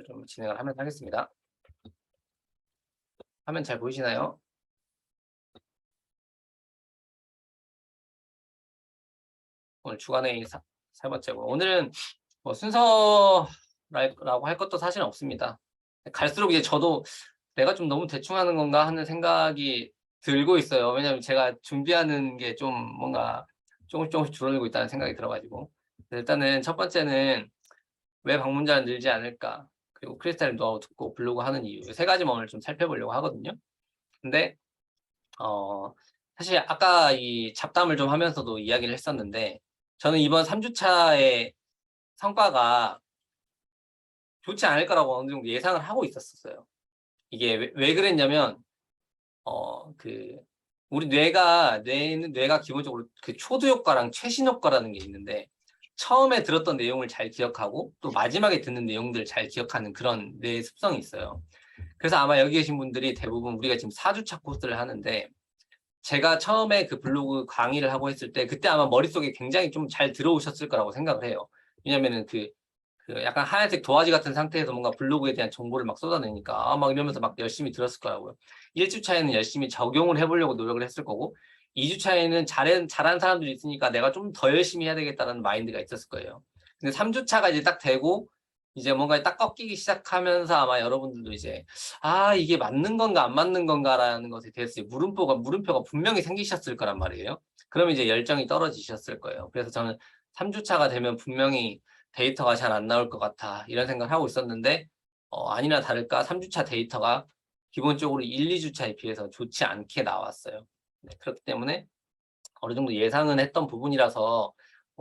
좀 진행을 하면서 하겠습니다. 화면 잘 보이시나요? 오늘 주간회의 세 번째고, 오늘은 뭐 순서라고 할 것도 사실은 없습니다. 갈수록 이제 저도 내가 좀 너무 대충 하는 건가 하는 생각이 들고 있어요. 왜냐하면 제가 준비하는 게 좀 뭔가 조금씩 줄어들고 있다는 생각이 들어가지고. 일단은 첫 번째는 왜 방문자는 늘지 않을까? 그리고 크리스탈 노하우 듣고 블로그 하는 이유, 세 가지만 오늘 좀 살펴보려고 하거든요. 근데 사실 아까 이 잡담을 좀 하면서도 이야기를 했었는데, 저는 이번 3주차의 성과가 좋지 않을 거라고 어느 정도 예상을 하고 있었어요. 이게 왜 그랬냐면, 우리 뇌가 기본적으로 그 초두 효과랑 최신 효과라는 게 있는데, 처음에 들었던 내용을 잘 기억하고 또 마지막에 듣는 내용들을 잘 기억하는 그런 뇌의 습성이 있어요. 그래서 아마 여기 계신 분들이 대부분, 우리가 지금 4주차 코스를 하는데, 제가 처음에 그 블로그 강의를 하고 했을 때 그때 아마 머릿속에 굉장히 좀 잘 들어오셨을 거라고 생각을 해요. 왜냐면은 그 약간 하얀색 도화지 같은 상태에서 뭔가 블로그에 대한 정보를 막 쏟아내니까 막 이러면서 막 열심히 들었을 거라고요. 1주차에는 열심히 적용을 해보려고 노력을 했을 거고, 2주차에는 잘한 사람들이 있으니까 내가 좀 더 열심히 해야 되겠다는 마인드가 있었을 거예요. 근데 3주차가 이제 딱 되고 이제 뭔가 딱 꺾이기 시작하면서 아마 여러분들도 이제 이게 맞는 건가 안 맞는 건가라는 것에 대해서 물음표가 분명히 생기셨을 거란 말이에요. 그러면 이제 열정이 떨어지셨을 거예요. 그래서 저는 3주차가 되면 분명히 데이터가 잘 안 나올 것 같아, 이런 생각을 하고 있었는데, 아니나 다를까 3주차 데이터가 기본적으로 1, 2주차에 비해서 좋지 않게 나왔어요. 네, 그렇기 때문에 어느 정도 예상은 했던 부분이라서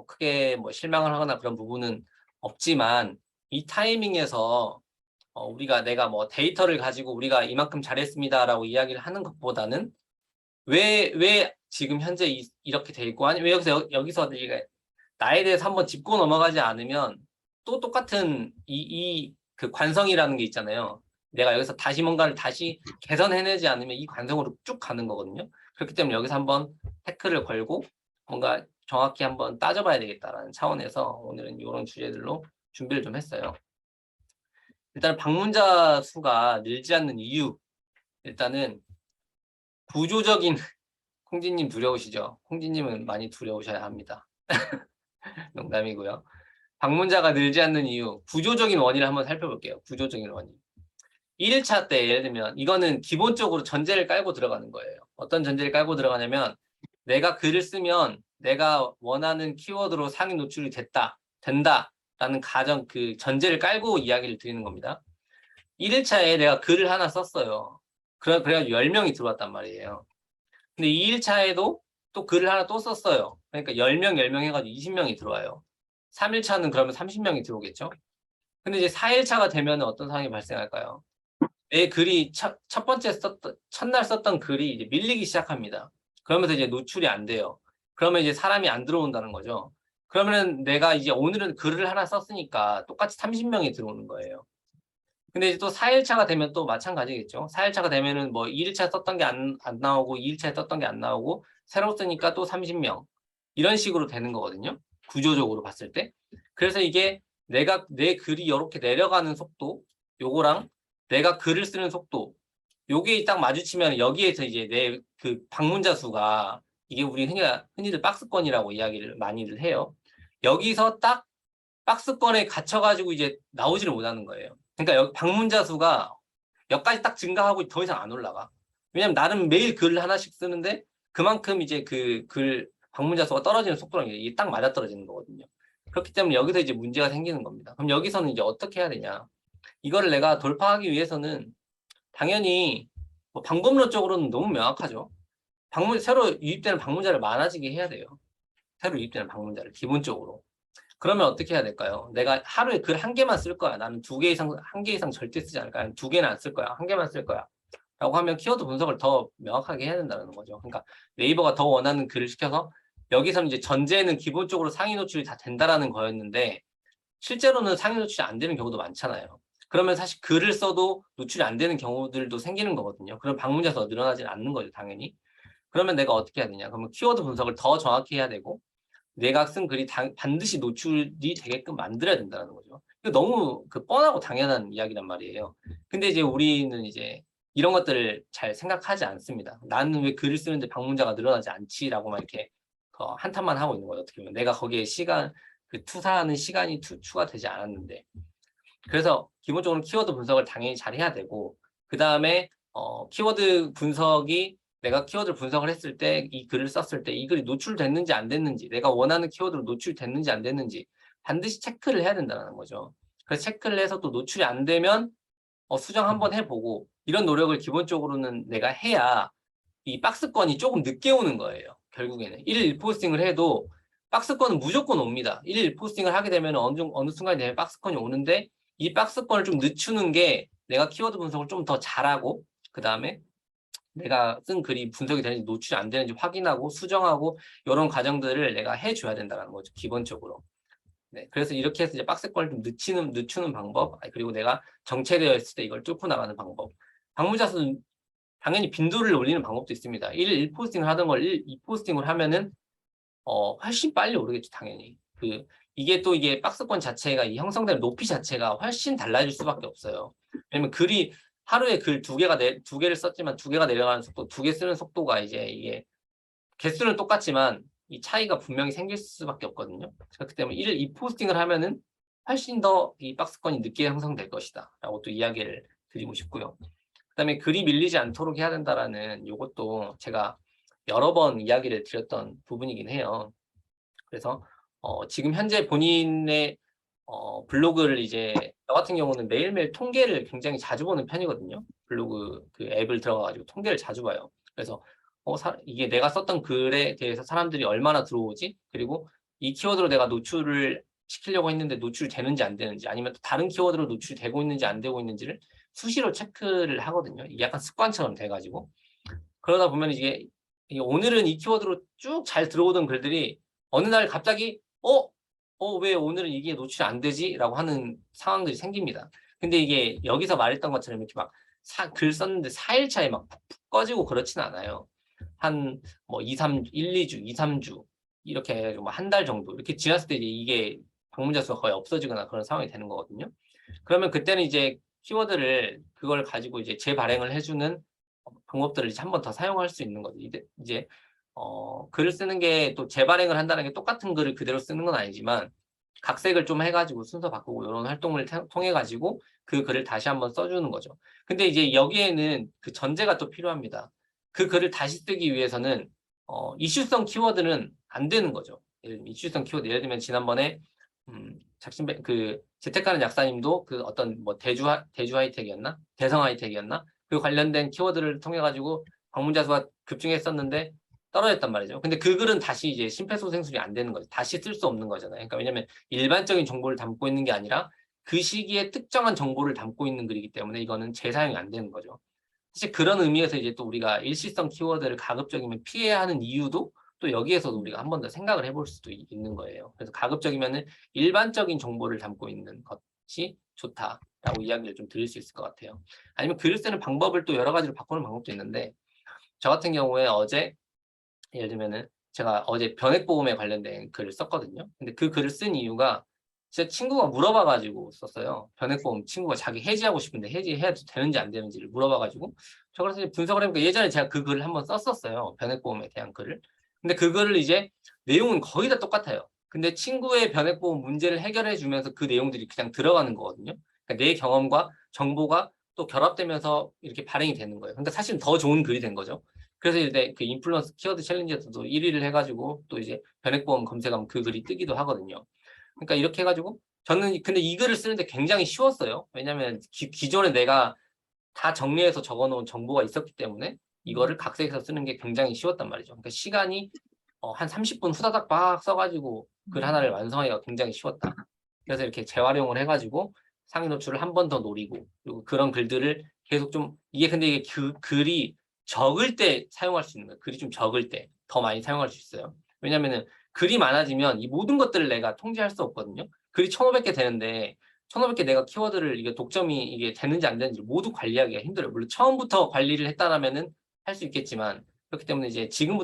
크게 실망을 하거나 그런 부분은 없지만, 이 타이밍에서 내가 데이터를 가지고 우리가 이만큼 잘했습니다라고 이야기를 하는 것보다는 왜 지금 현재 이렇게 돼 있고, 아니 왜 여기서 나에 대해서 한번 짚고 넘어가지 않으면 또 똑같은 그 관성이라는 게 있잖아요. 내가 여기서 다시 뭔가를 다시 개선해내지 않으면 이 관성으로 쭉 가는 거거든요. 그렇기 때문에 여기서 한번 태클을 걸고 뭔가 정확히 한번 따져봐야 되겠다라는 차원에서 오늘은 이런 주제들로 준비를 좀 했어요. 일단 방문자 수가 늘지 않는 이유, 일단은 구조적인 콩지님 두려우시죠? 콩지님은 많이 두려우셔야 합니다. 농담이고요. 방문자가 늘지 않는 이유, 구조적인 원인을 한번 살펴볼게요. 구조적인 원인. 1일차 때 예를 들면 이거는 기본적으로 전제를 깔고 들어가는 거예요. 어떤 전제를 깔고 들어가냐면, 내가 글을 쓰면 내가 원하는 키워드로 상위 노출이 된다라는 가정, 그 전제를 깔고 이야기를 드리는 겁니다. 1일차에 내가 글을 하나 썼어요. 그래가지고 10명이 들어왔단 말이에요. 근데 2일차에도 또 글을 하나 또 썼어요. 그러니까 10명 해가지고 20명이 들어와요. 3일차는 그러면 30명이 들어오겠죠? 근데 이제 4일차가 되면 어떤 상황이 발생할까요? 내 글이 첫날 썼던 글이 이제 밀리기 시작합니다. 그러면서 이제 노출이 안 돼요. 그러면 이제 사람이 안 들어온다는 거죠. 그러면은 내가 이제 오늘은 글을 하나 썼으니까 똑같이 30명이 들어오는 거예요. 근데 이제 또 4일차가 되면 또 마찬가지겠죠. 4일차가 되면은 1일차 썼던 게 안 나오고 2일차에 썼던 게 안 나오고 새로 쓰니까 또 30명. 이런 식으로 되는 거거든요. 구조적으로 봤을 때. 그래서 이게 내 글이 이렇게 내려가는 속도, 요거랑 내가 글을 쓰는 속도, 요게 딱 마주치면 여기에서 이제 내 그 방문자 수가, 이게 우리 흔히들 박스권이라고 이야기를 많이들 해요. 여기서 딱 박스권에 갇혀가지고 이제 나오지를 못하는 거예요. 그러니까 여기 방문자 수가 여기까지 딱 증가하고 더 이상 안 올라가. 왜냐면 나는 매일 글을 하나씩 쓰는데 그만큼 이제 그 글 방문자 수가 떨어지는 속도랑 이게 딱 맞아떨어지는 거거든요. 그렇기 때문에 여기서 이제 문제가 생기는 겁니다. 그럼 여기서는 이제 어떻게 해야 되냐? 이거를 내가 돌파하기 위해서는 당연히 방법론적으로는 너무 명확하죠. 새로 유입되는 방문자를 많아지게 해야 돼요. 새로 유입되는 방문자를 기본적으로. 그러면 어떻게 해야 될까요? 내가 하루에 글 한 개만 쓸 거야. 나는 한 개 이상 절대 쓰지 않을 거야. 두 개는 안 쓸 거야. 한 개만 쓸 거야. 라고 하면 키워드 분석을 더 명확하게 해야 된다는 거죠. 그러니까 네이버가 더 원하는 글을 시켜서, 여기서는 이제 전제는 기본적으로 상위 노출이 다 된다라는 거였는데 실제로는 상위 노출이 안 되는 경우도 많잖아요. 그러면 사실 글을 써도 노출이 안 되는 경우들도 생기는 거거든요. 그럼 방문자 수가 늘어나지는 않는 거죠, 당연히. 그러면 내가 어떻게 해야 되냐? 그러면 키워드 분석을 더 정확히 해야 되고, 내가 쓴 글이 반드시 노출이 되게끔 만들어야 된다는 거죠. 이거 너무 그 뻔하고 당연한 이야기란 말이에요. 근데 이제 우리는 이제 이런 것들을 잘 생각하지 않습니다. 나는 왜 글을 쓰는데 방문자가 늘어나지 않지라고만 이렇게 한탄만 하고 있는 거예요. 어떻게 보면 내가 거기에 그 투사하는 시간이 추가되지 않았는데. 그래서 기본적으로 키워드 분석을 당연히 잘 해야 되고, 그 다음에 키워드 분석이 내가 키워드를 분석을 했을 때 이 글을 썼을 때 이 글이 노출됐는지 안 됐는지, 내가 원하는 키워드로 노출됐는지 안 됐는지 반드시 체크를 해야 된다는 거죠. 그래서 체크를 해서 또 노출이 안 되면 수정 한번 해보고, 이런 노력을 기본적으로는 내가 해야 이 박스권이 조금 늦게 오는 거예요. 결국에는 1일 1포스팅을 해도 박스권은 무조건 옵니다. 1일 1포스팅을 하게 되면 어느 순간이 되면 박스권이 오는데, 이 박스권을 좀 늦추는 게 내가 키워드 분석을 좀 더 잘하고, 그 다음에 내가 쓴 글이 분석이 되는지 노출이 안 되는지 확인하고 수정하고, 이런 과정들을 내가 해줘야 된다는 거죠. 기본적으로. 네, 그래서 이렇게 해서 이제 박스권을 좀 늦추는 방법, 그리고 내가 정체되어 있을 때 이걸 뚫고 나가는 방법. 방문자 수는 당연히 빈도를 올리는 방법도 있습니다. 1일 1포스팅을 하던 걸 2포스팅을 하면은 훨씬 빨리 오르겠죠, 당연히. 이게 박스권 자체가, 이 형성되는 높이 자체가 훨씬 달라질 수밖에 없어요. 왜냐면 글이 하루에 글 두 개를 썼지만 두 개가 내려가는 속도, 두 개 쓰는 속도가 이게 개수는 똑같지만 이 차이가 분명히 생길 수밖에 없거든요. 그렇기 때문에 1일 2포스팅을 하면은 훨씬 더 이 박스권이 늦게 형성될 것이다 라고 또 이야기를 드리고 싶고요. 그다음에 글이 밀리지 않도록 해야 된다라는 요것도 제가 여러 번 이야기를 드렸던 부분이긴 해요. 그래서 지금 현재 본인의 블로그를 이제 저 같은 경우는 매일매일 통계를 굉장히 자주 보는 편이거든요. 블로그 그 앱을 들어가가지고 통계를 자주 봐요. 그래서 이게 내가 썼던 글에 대해서 사람들이 얼마나 들어오지? 그리고 이 키워드로 내가 노출을 시키려고 했는데 노출이 되는지 안 되는지, 아니면 또 다른 키워드로 노출이 되고 있는지 안 되고 있는지를 수시로 체크를 하거든요. 이게 약간 습관처럼 돼가지고. 그러다 보면 이게 오늘은 이 키워드로 쭉 잘 들어오던 글들이 어느 날 갑자기 왜 오늘은 이게 노출이 안 되지? 라고 하는 상황들이 생깁니다. 근데 이게 여기서 말했던 것처럼 이렇게 막 글 썼는데 4일 차에 막 푹 꺼지고 그렇진 않아요. 한 1, 2주, 2, 3주 이렇게 해가지고 한 달 정도 이렇게 지났을 때 이게 방문자 수가 거의 없어지거나 그런 상황이 되는 거거든요. 그러면 그때는 이제 키워드를 그걸 가지고 이제 재발행을 해주는 방법들을 이제 한 번 더 사용할 수 있는 거죠. 이제 글을 쓰는 게 또 재발행을 한다는 게 똑같은 글을 그대로 쓰는 건 아니지만 각색을 좀 해가지고 순서 바꾸고 이런 활동을 통해 가지고 그 글을 다시 한번 써주는 거죠. 근데 이제 여기에는 그 전제가 또 필요합니다. 그 글을 다시 쓰기 위해서는 이슈성 키워드는 안 되는 거죠. 이슈성 키워드, 예를 들면 지난번에 재택하는 약사님도 그 어떤 대주 하이텍이었나 대성 하이텍이었나 그 관련된 키워드를 통해 가지고 방문자 수가 급증했었는데 떨어졌단 말이죠. 근데 그 글은 다시 이제 심폐소생술이 안 되는 거죠. 다시 쓸 수 없는 거잖아요. 그러니까 왜냐하면 일반적인 정보를 담고 있는 게 아니라 그 시기에 특정한 정보를 담고 있는 글이기 때문에 이거는 재사용이 안 되는 거죠. 사실 그런 의미에서 이제 또 우리가 일시성 키워드를 가급적이면 피해야 하는 이유도 또 여기에서도 우리가 한 번 더 생각을 해볼 수도 있는 거예요. 그래서 가급적이면은 일반적인 정보를 담고 있는 것이 좋다라고 이야기를 좀 드릴 수 있을 것 같아요. 아니면 글을 쓰는 방법을 또 여러 가지로 바꾸는 방법도 있는데, 저 같은 경우에 어제 예를 들면은 제가 어제 변액보험에 관련된 글을 썼거든요. 근데 그 글을 쓴 이유가 제 친구가 물어봐가지고 썼어요. 변액보험 친구가 자기 해지하고 싶은데 해지해도 되는지 안 되는지를 물어봐가지고 저 그래서 분석을 해보니까 예전에 제가 그 글을 한번 썼었어요. 변액보험에 대한 글을. 근데 그 글을 이제 내용은 거의 다 똑같아요. 근데 친구의 변액보험 문제를 해결해 주면서 그 내용들이 그냥 들어가는 거거든요. 그러니까 내 경험과 정보가 또 결합되면서 이렇게 발행이 되는 거예요. 그러니까 사실 더 좋은 글이 된 거죠. 그래서 이제 그 인플루언스 키워드 챌린지에서도 1위를 해가지고 또 이제 변액보험 검색하면 그 글이 뜨기도 하거든요. 그러니까 이렇게 해가지고 저는 근데 이 글을 쓰는데 굉장히 쉬웠어요. 왜냐하면 기존에 내가 다 정리해서 적어놓은 정보가 있었기 때문에 이거를 각색해서 쓰는 게 굉장히 쉬웠단 말이죠. 그러니까 시간이 한 30분 후다닥 막 써가지고 글 하나를 완성하기가 굉장히 쉬웠다. 그래서 이렇게 재활용을 해가지고 상위 노출을 한 번 더 노리고, 그리고 그런 글들을 계속 좀 근데 이게 글이 적을 때 사용할 수 있는 거예요. 글이 좀 적을 때 더 많이 사용할 수 있어요. 왜냐면은 글이 많아지면 이 모든 것들을 내가 통제할 수 없거든요. 글이 1,500개 되는데 1,500개 내가 키워드를 이게 독점이 이게 되는지 안 되는지 모두 관리하기가 힘들어요. 물론 처음부터 관리를 했다라면은 할 수 있겠지만, 그렇기 때문에 이제 지금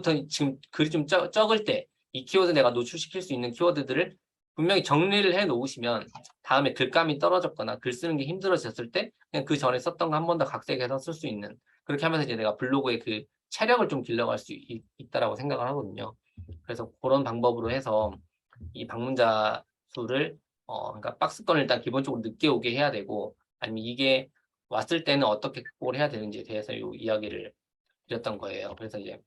글이 좀 적을 때 이 키워드 내가 노출시킬 수 있는 키워드들을 분명히 정리를 해 놓으시면 다음에 글감이 떨어졌거나 글 쓰는 게 힘들어졌을 때 그냥 그 전에 썼던 거 한 번 더 각색해서 쓸 수 있는, 그렇게 하면서 이제 내가 블로그의 그 체력을 좀 길러갈 수 있다라고 생각을 하거든요. 그래서 그런 방법으로 해서 이 방문자 수를 그러니까 박스권을 일단 기본적으로 늦게 오게 해야 되고, 아니면 이게 왔을 때는 어떻게 극복을 해야 되는지에 대해서 이 이야기를 드렸던 거예요. 그래서 이제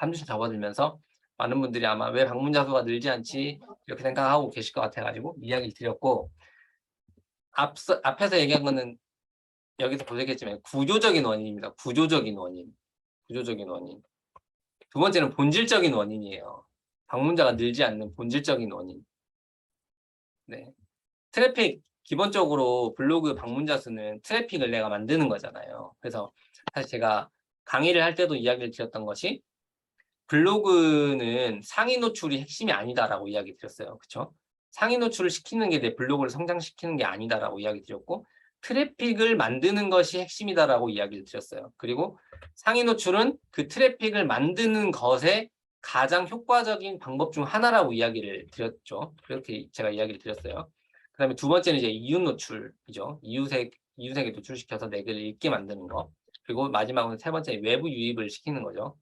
3주차 접어들면서 많은 분들이 아마 왜 방문자 수가 늘지 않지 이렇게 생각하고 계실 것 같아가지고 이야기를 드렸고, 앞에서 얘기한 거는 여기서 보시겠지만 구조적인 원인입니다. 구조적인 원인. 구조적인 원인. 두 번째는 본질적인 원인이에요. 방문자가 늘지 않는 본질적인 원인. 네. 트래픽, 기본적으로 블로그 방문자 수는 트래픽을 내가 만드는 거잖아요. 그래서 사실 제가 강의를 할 때도 이야기를 드렸던 것이 블로그는 상위 노출이 핵심이 아니다라고 이야기 드렸어요. 그렇죠? 상위 노출을 시키는 게 내 블로그를 성장시키는 게 아니다라고 이야기 드렸고, 트래픽을 만드는 것이 핵심이다라고 이야기를 드렸어요. 그리고 상위 노출은 그 트래픽을 만드는 것에 가장 효과적인 방법 중 하나라고 이야기를 드렸죠. 그렇게 제가 이야기를 드렸어요. 그 다음에 두 번째는 이제 이웃 노출이죠. 이웃에게 노출시켜서 내 글을 읽게 만드는 거. 그리고 마지막으로 세 번째 외부 유입을 시키는 거죠.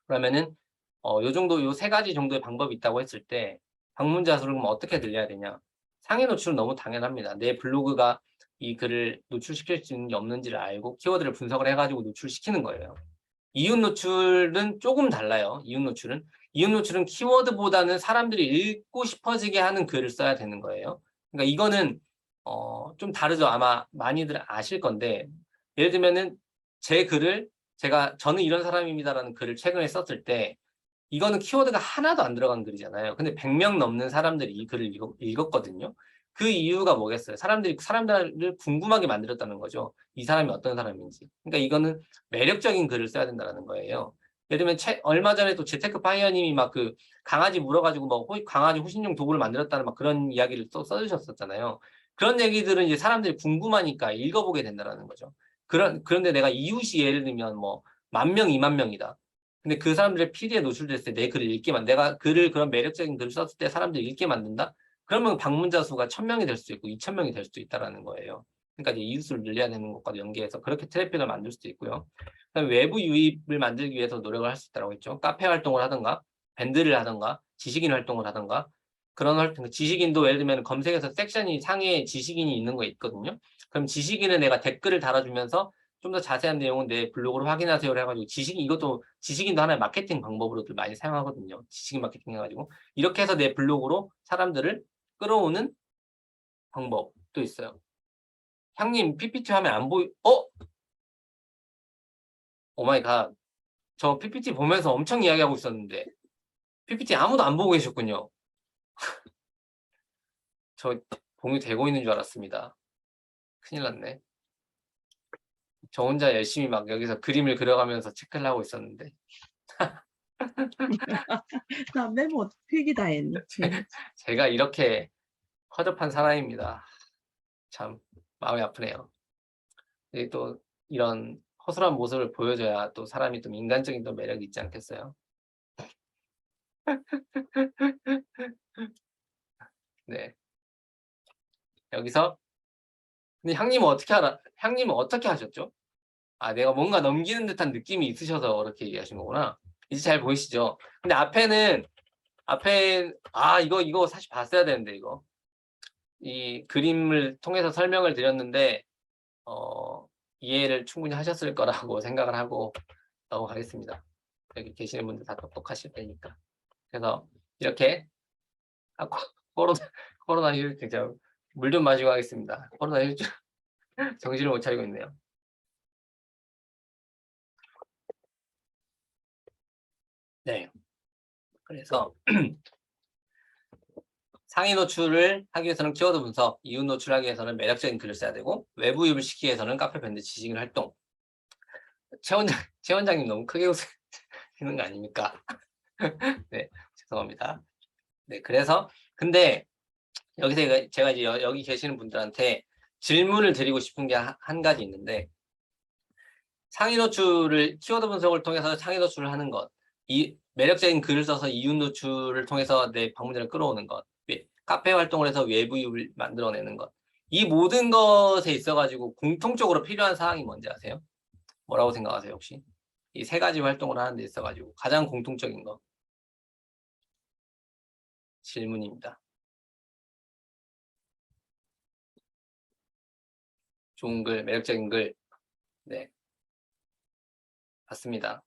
그러면은 요 정도 요 세 가지 정도의 방법이 있다고 했을 때 방문자 수를 그럼 어떻게 늘려야 되냐? 상위 노출은 너무 당연합니다. 내 블로그가 이 글을 노출시킬 수 있는 게 없는지를 알고 키워드를 분석을 해가지고 노출시키는 거예요. 이웃 노출은 조금 달라요. 이웃 노출은 키워드보다는 사람들이 읽고 싶어지게 하는 글을 써야 되는 거예요. 그러니까 이거는 좀 다르죠. 아마 많이들 아실 건데, 예를 들면은 제 글을 저는 이런 사람입니다라는 글을 최근에 썼을 때 이거는 키워드가 하나도 안 들어간 글이잖아요. 근데 100명 넘는 사람들이 이 글을 읽었거든요. 그 이유가 뭐겠어요? 사람들을 궁금하게 만들었다는 거죠. 이 사람이 어떤 사람인지. 그러니까 이거는 매력적인 글을 써야 된다는 거예요. 예를 들면 얼마 전에 또 재테크 파이어님이 막 그 강아지 물어가지고 뭐 강아지 호신용 도구를 만들었다는 막 그런 이야기를 또 써주셨었잖아요. 그런 얘기들은 이제 사람들이 궁금하니까 읽어보게 된다는 거죠. 그런데 내가 이웃이 예를 들면 뭐 10,000명, 20,000명이다. 근데 그 사람들의 피드에 노출됐을 때 내 글을 내가 글을 그런 매력적인 글을 썼을 때 사람들이 읽게 만든다? 그러면 방문자 수가 1,000명이 될 수도 있고 2,000명이 될 수도 있다는 거예요. 그러니까 이제 이웃을 늘려야 되는 것과도 연계해서 그렇게 트래픽을 만들 수도 있고요. 그다음에 외부 유입을 만들기 위해서 노력을 할 수 있다고 했죠. 카페 활동을 하든가, 밴드를 하든가, 지식인 활동을 하든가, 그런 활동, 지식인도 예를 들면 검색에서 섹션이 상위에 지식인이 있는 거 있거든요. 그럼 지식인은 내가 댓글을 달아주면서 좀 더 자세한 내용은 내 블로그로 확인하세요를 해가지고 이것도 지식인도 하나의 마케팅 방법으로들 많이 사용하거든요. 지식인 마케팅 해가지고 이렇게 해서 내 블로그로 사람들을 끌어오는 방법도 있어요. 형님 PPT 화면 안 보이? 오마이갓. 저 PPT 보면서 엄청 이야기하고 있었는데 PPT 아무도 안 보고 계셨군요. 저 공유되고 있는 줄 알았습니다. 큰일 났네. 저 혼자 열심히 막 여기서 그림을 그려가면서 체크를 하고 있었는데 나 메모 필기 다 했네. 제가 이렇게 허접한 사람입니다. 참 마음이 아프네요. 또 이런 허술한 모습을 보여줘야 또 사람이 좀 인간적인 또 매력이 있지 않겠어요? 네. 여기서 근데 향님은 어떻게 하셨죠? 아, 내가 뭔가 넘기는 듯한 느낌이 있으셔서 그렇게 얘기하신 거구나. 이제 잘 보이시죠? 근데 이거 사실 봤어야 되는데, 이거. 이 그림을 통해서 설명을 드렸는데, 이해를 충분히 하셨을 거라고 생각을 하고 넘어가겠습니다. 여기 계시는 분들 다 똑똑하실 테니까. 그래서 이렇게, 코로나, 코로나 휴일증, 제가 물 좀 마시고 하겠습니다. 코로나 휴일증, 정신을 못 차리고 있네요. 네. 그래서 상위 노출을 하기 위해서는 키워드 분석, 이웃 노출하기 위해서는 매력적인 글을 써야 되고, 외부 유입을 시키기 위해서는 카페 밴드 지식인 활동. 최 원장님 너무 크게 웃으시는 거 아닙니까? 네, 죄송합니다. 네, 그래서 근데 여기서 제가 이제 여기 계시는 분들한테 질문을 드리고 싶은 게 한 가지 있는데, 상위 노출을 키워드 분석을 통해서 상위 노출을 하는 것, 이 매력적인 글을 써서 이웃 노출을 통해서 내 방문자를 끌어오는 것, 카페 활동을 해서 외부 이웃을 만들어내는 것, 이 모든 것에 있어가지고 공통적으로 필요한 사항이 뭔지 아세요? 뭐라고 생각하세요, 혹시? 이 세 가지 활동을 하는 데 있어가지고 가장 공통적인 거 질문입니다. 좋은 글, 매력적인 글, 네, 맞습니다.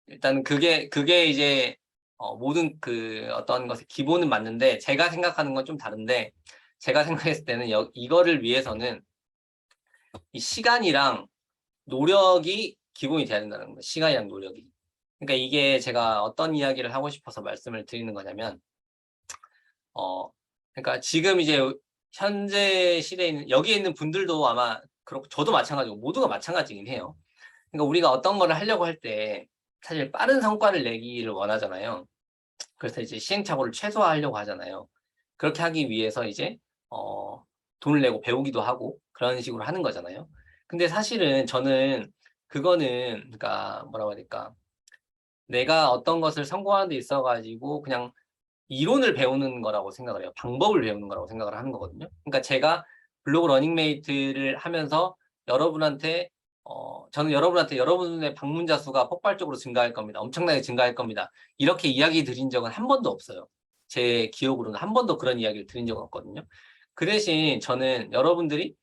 일단 그게 이제 모든 그 어떤 것의 기본은 맞는데 제가 생각하는 건 좀 다른데 제가 생각했을 때는 이거를 위해서는 이 시간이랑 노력이 기본이 돼야 된다는 겁니다. 시간이랑 노력이. 그러니까 이게 제가 어떤 이야기를 하고 싶어서 말씀을 드리는 거냐면 그러니까 지금 이제 현재 시대에 있는 여기에 있는 분들도 아마 그렇고 저도 마찬가지고 모두가 마찬가지긴 해요. 그러니까 우리가 어떤 거를 하려고 할 때 사실 빠른 성과를 내기를 원하잖아요. 그래서 이제 시행착오를 최소화하려고 하잖아요. 그렇게 하기 위해서 이제 돈을 내고 배우기도 하고 그런 식으로 하는 거잖아요. 근데 사실은 저는 그거는 그러니까 뭐라고 해야 될까? 내가 어떤 것을 성공하는 데 있어 가지고 그냥 이론을 배우는 거라고 생각을 해요. 방법을 배우는 거라고 생각을 하는 거거든요. 그러니까 제가 블로그 러닝메이트를 하면서 여러분한테 저는 여러분한테 여러분의 방문자 수가 폭발적으로 증가할 겁니다. 엄청나게 증가할 겁니다. 이렇게 이야기 드린 적은 한 번도 없어요. 제 기억으로는 한 번도 그런 이야기를 드린 적은 없거든요. 그 대신 저는 여러분들이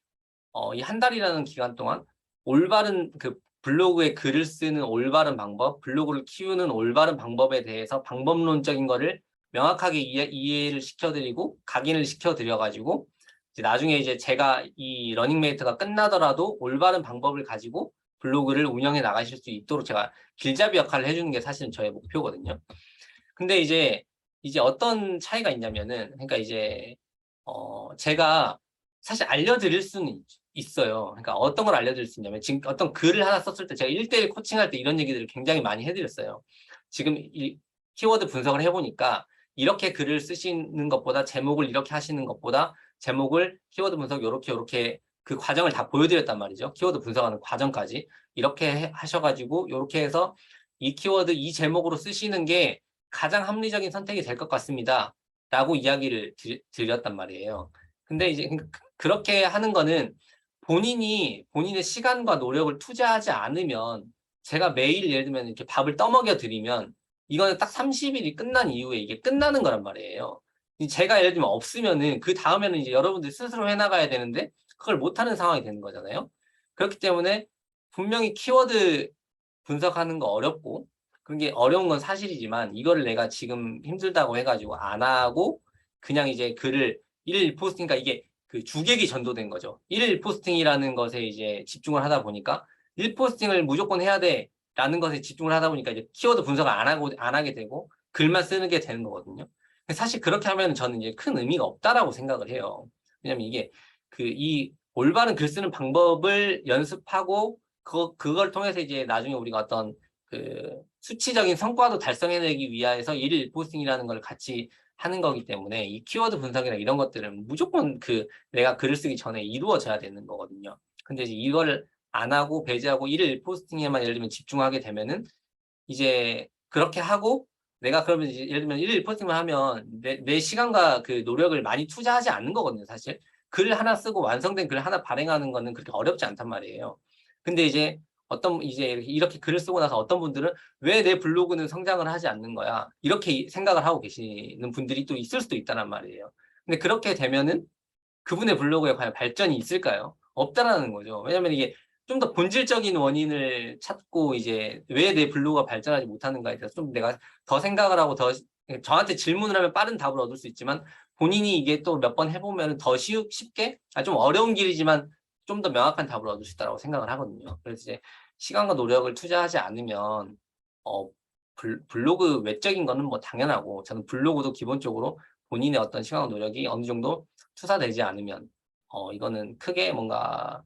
이 한 달이라는 기간 동안 올바른 그 블로그에 글을 쓰는 올바른 방법, 블로그를 키우는 올바른 방법에 대해서 방법론적인 거를 명확하게 이해를 시켜드리고 각인을 시켜드려가지고 이제 나중에 이제 제가 이 러닝메이트가 끝나더라도 올바른 방법을 가지고 블로그를 운영해 나가실 수 있도록 제가 길잡이 역할을 해주는 게 사실은 저의 목표거든요. 근데 이제 어떤 차이가 있냐면은 그러니까 이제 제가 사실 알려드릴 수는 있어요. 그러니까 어떤 걸 알려드릴 수 있냐면 지금 어떤 글을 하나 썼을 때 제가 1대1 코칭할 때 이런 얘기들을 굉장히 많이 해드렸어요. 지금 이 키워드 분석을 해보니까 이렇게 글을 쓰시는 것보다 제목을 이렇게 하시는 것보다 제목을 키워드 분석 요렇게 그 과정을 다 보여드렸단 말이죠. 키워드 분석하는 과정까지 이렇게 하셔가지고 요렇게 해서 이 키워드 이 제목으로 쓰시는 게 가장 합리적인 선택이 될 것 같습니다. 라고 이야기를 드렸단 말이에요. 근데 이제 그렇게 하는 거는 본인의 시간과 노력을 투자하지 않으면 제가 매일 예를 들면 이렇게 밥을 떠먹여 드리면 이거는 딱 30일이 끝난 이후에 이게 끝나는 거란 말이에요. 제가 예를 들면 없으면은 그 다음에는 이제 여러분들 스스로 해나가야 되는데 그걸 못하는 상황이 되는 거잖아요. 그렇기 때문에 분명히 키워드 분석하는 거 어렵고 그게 어려운 건 사실이지만 이거를 내가 지금 힘들다고 해가지고 안 하고 그냥 이제 글을 일일 포스팅, 그러니까 이게 그 주객이 전도된 거죠. 일일 포스팅이라는 것에 이제 집중을 하다 보니까 일 포스팅을 무조건 해야 돼라는 것에 집중을 하다 보니까 이제 키워드 분석을 안 하게 되고 글만 쓰는 게 되는 거거든요. 사실 그렇게 하면 저는 이제 큰 의미가 없다라고 생각을 해요. 왜냐면 이게 이 올바른 글 쓰는 방법을 연습하고 그걸 통해서 이제 나중에 우리가 어떤 그 수치적인 성과도 달성해내기 위해서 일일 포스팅이라는 걸 같이 하는 거기 때문에 이 키워드 분석이나 이런 것들은 무조건 내가 글을 쓰기 전에 이루어져야 되는 거거든요. 근데 이제 이걸 안 하고 배제하고 일일 포스팅에만 예를 들면 집중하게 되면은 이제 그렇게 하고 내가 그러면 이제 예를 들면 일일 포스팅만 하면 내 시간과 그 노력을 많이 투자하지 않는 거거든요, 사실. 글 하나 쓰고 완성된 글 하나 발행하는 거는 그렇게 어렵지 않단 말이에요. 근데 이제 이제 이렇게 글을 쓰고 나서 어떤 분들은 왜 내 블로그는 성장을 하지 않는 거야? 이렇게 생각을 하고 계시는 분들이 또 있을 수도 있다는 말이에요. 근데 그렇게 되면은 그분의 블로그에 과연 발전이 있을까요? 없다라는 거죠. 왜냐면 이게 좀 더 본질적인 원인을 찾고 이제 왜 내 블로그가 발전하지 못하는가에 대해서 좀 내가 더 생각을 하고 저한테 질문을 하면 빠른 답을 얻을 수 있지만 본인이 이게 또 몇 번 해보면 더 쉽게 좀 어려운 길이지만 좀 더 명확한 답을 얻을 수 있다고 생각을 하거든요. 그래서 이제 시간과 노력을 투자하지 않으면 블로그 외적인 거는 뭐 당연하고 저는 블로그도 기본적으로 본인의 어떤 시간과 노력이 어느 정도 투사되지 않으면 이거는 크게 뭔가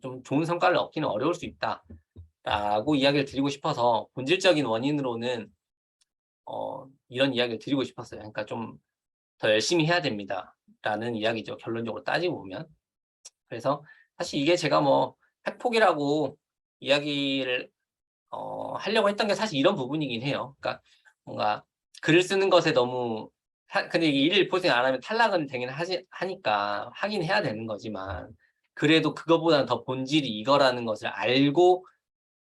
좀 좋은 성과를 얻기는 어려울 수 있다라고 이야기를 드리고 싶어서 본질적인 원인으로는 이런 이야기를 드리고 싶었어요. 그러니까 좀 더 열심히 해야 됩니다라는 이야기죠. 결론적으로 따지고 보면. 그래서 사실 이게 제가 뭐 팩폭이라고 이야기를 하려고 했던 게 사실 이런 부분이긴 해요. 그러니까 뭔가 글을 쓰는 것에 너무 근데 이게 일일 포스팅 안 하면 탈락은 되긴 하니까 하긴 해야 되는 거지만 그래도 그거보다는 더 본질이 이거라는 것을 알고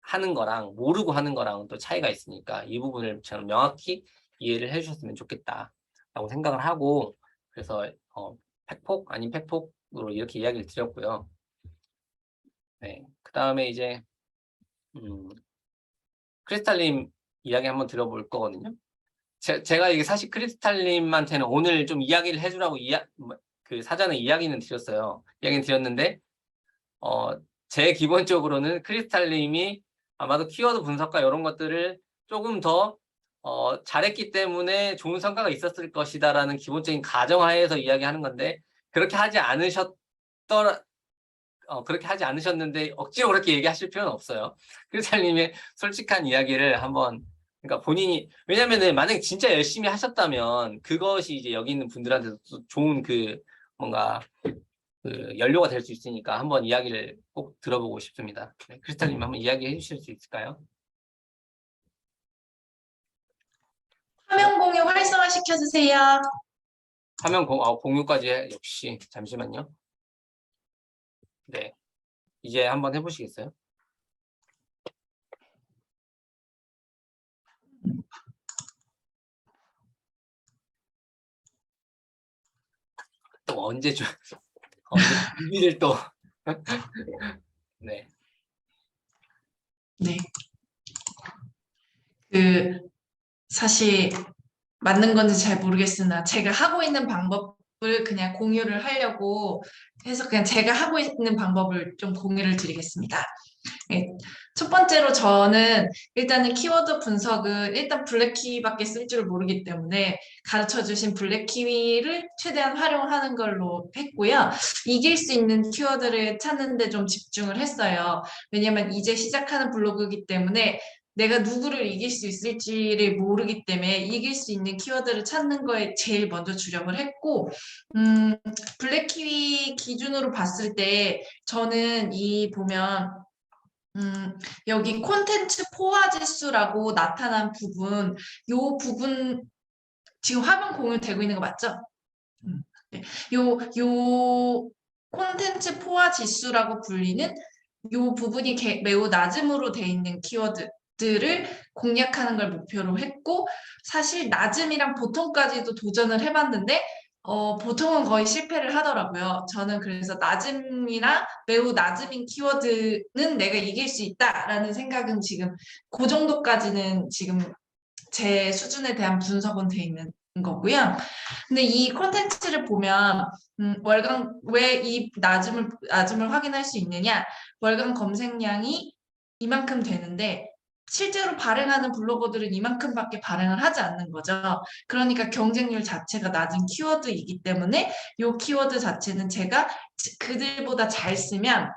하는 거랑 모르고 하는 거랑은 또 차이가 있으니까 이 부분을 저는 명확히 이해를 해주셨으면 좋겠다라고 생각을 하고 그래서 팩폭 아닌 팩폭으로 이렇게 이야기를 드렸고요. 네, 그 다음에 이제 크리스탈님 이야기 한번 들어볼 거거든요. 제가 이게 사실 크리스탈님한테는 오늘 좀 이야기를 해주라고 그 사전에 이야기는 드렸어요. 이야기는 드렸는데 제 기본적으로는 크리스탈님이 아마도 키워드 분석과 이런 것들을 조금 더 잘했기 때문에 좋은 성과가 있었을 것이다라는 기본적인 가정하에서 이야기하는 건데 그렇게 하지 그렇게 하지 않으셨는데 억지로 그렇게 얘기하실 필요는 없어요. 크리스탈님의 솔직한 이야기를 한번 그러니까 본인이 왜냐면은 만약에 진짜 열심히 하셨다면 그것이 이제 여기 있는 분들한테도 좋은 그 뭔가 그 연료가 될 수 있으니까 한번 이야기를 꼭 들어보고 싶습니다. 네, 크리스탈님 한번 이야기해 주실 수 있을까요? 화면 공유 활성화 시켜주세요. 화면 공유까지 역시 잠시만요. 네, 이제 한번 해보시겠어요? 또 언제 준비를 또 네. 네. 사실 맞는 건지 잘 모르겠으나 제가 하고 있는 방법을 그냥 공유를 하려고 해서 그냥 제가 하고 있는 방법을 좀 공유를 드리겠습니다. 네. 첫 번째로 저는 일단은 키워드 분석은 일단 블랙키위밖에 쓸 줄 모르기 때문에 가르쳐주신 블랙키위를 최대한 활용하는 걸로 했고요. 이길 수 있는 키워드를 찾는 데 좀 집중을 했어요. 왜냐면 이제 시작하는 블로그이기 때문에 내가 누구를 이길 수 있을지를 모르기 때문에 이길 수 있는 키워드를 찾는 거에 제일 먼저 주력을 했고 블랙키위 기준으로 봤을 때 저는 보면 여기 콘텐츠 포화 지수라고 나타난 부분, 요 부분 지금 화면 공유되고 있는 거 맞죠? 네. 요 콘텐츠 포화 지수라고 불리는 요 부분이 매우 낮음으로 돼 있는 키워드들을 공략하는 걸 목표로 했고 사실 낮음이랑 보통까지도 도전을 해봤는데 보통은 거의 실패를 하더라고요. 저는 그래서 낮음이나 매우 낮음인 키워드는 내가 이길 수 있다라는 생각은 지금 그 정도까지는 지금 제 수준에 대한 분석은 돼 있는 거고요. 근데 이 콘텐츠를 보면 월간 왜 이 낮음을 확인할 수 있느냐? 월간 검색량이 이만큼 되는데 실제로 발행하는 블로거들은 이만큼밖에 발행을 하지 않는 거죠. 그러니까 경쟁률 자체가 낮은 키워드이기 때문에 이 키워드 자체는 제가 그들보다 잘 쓰면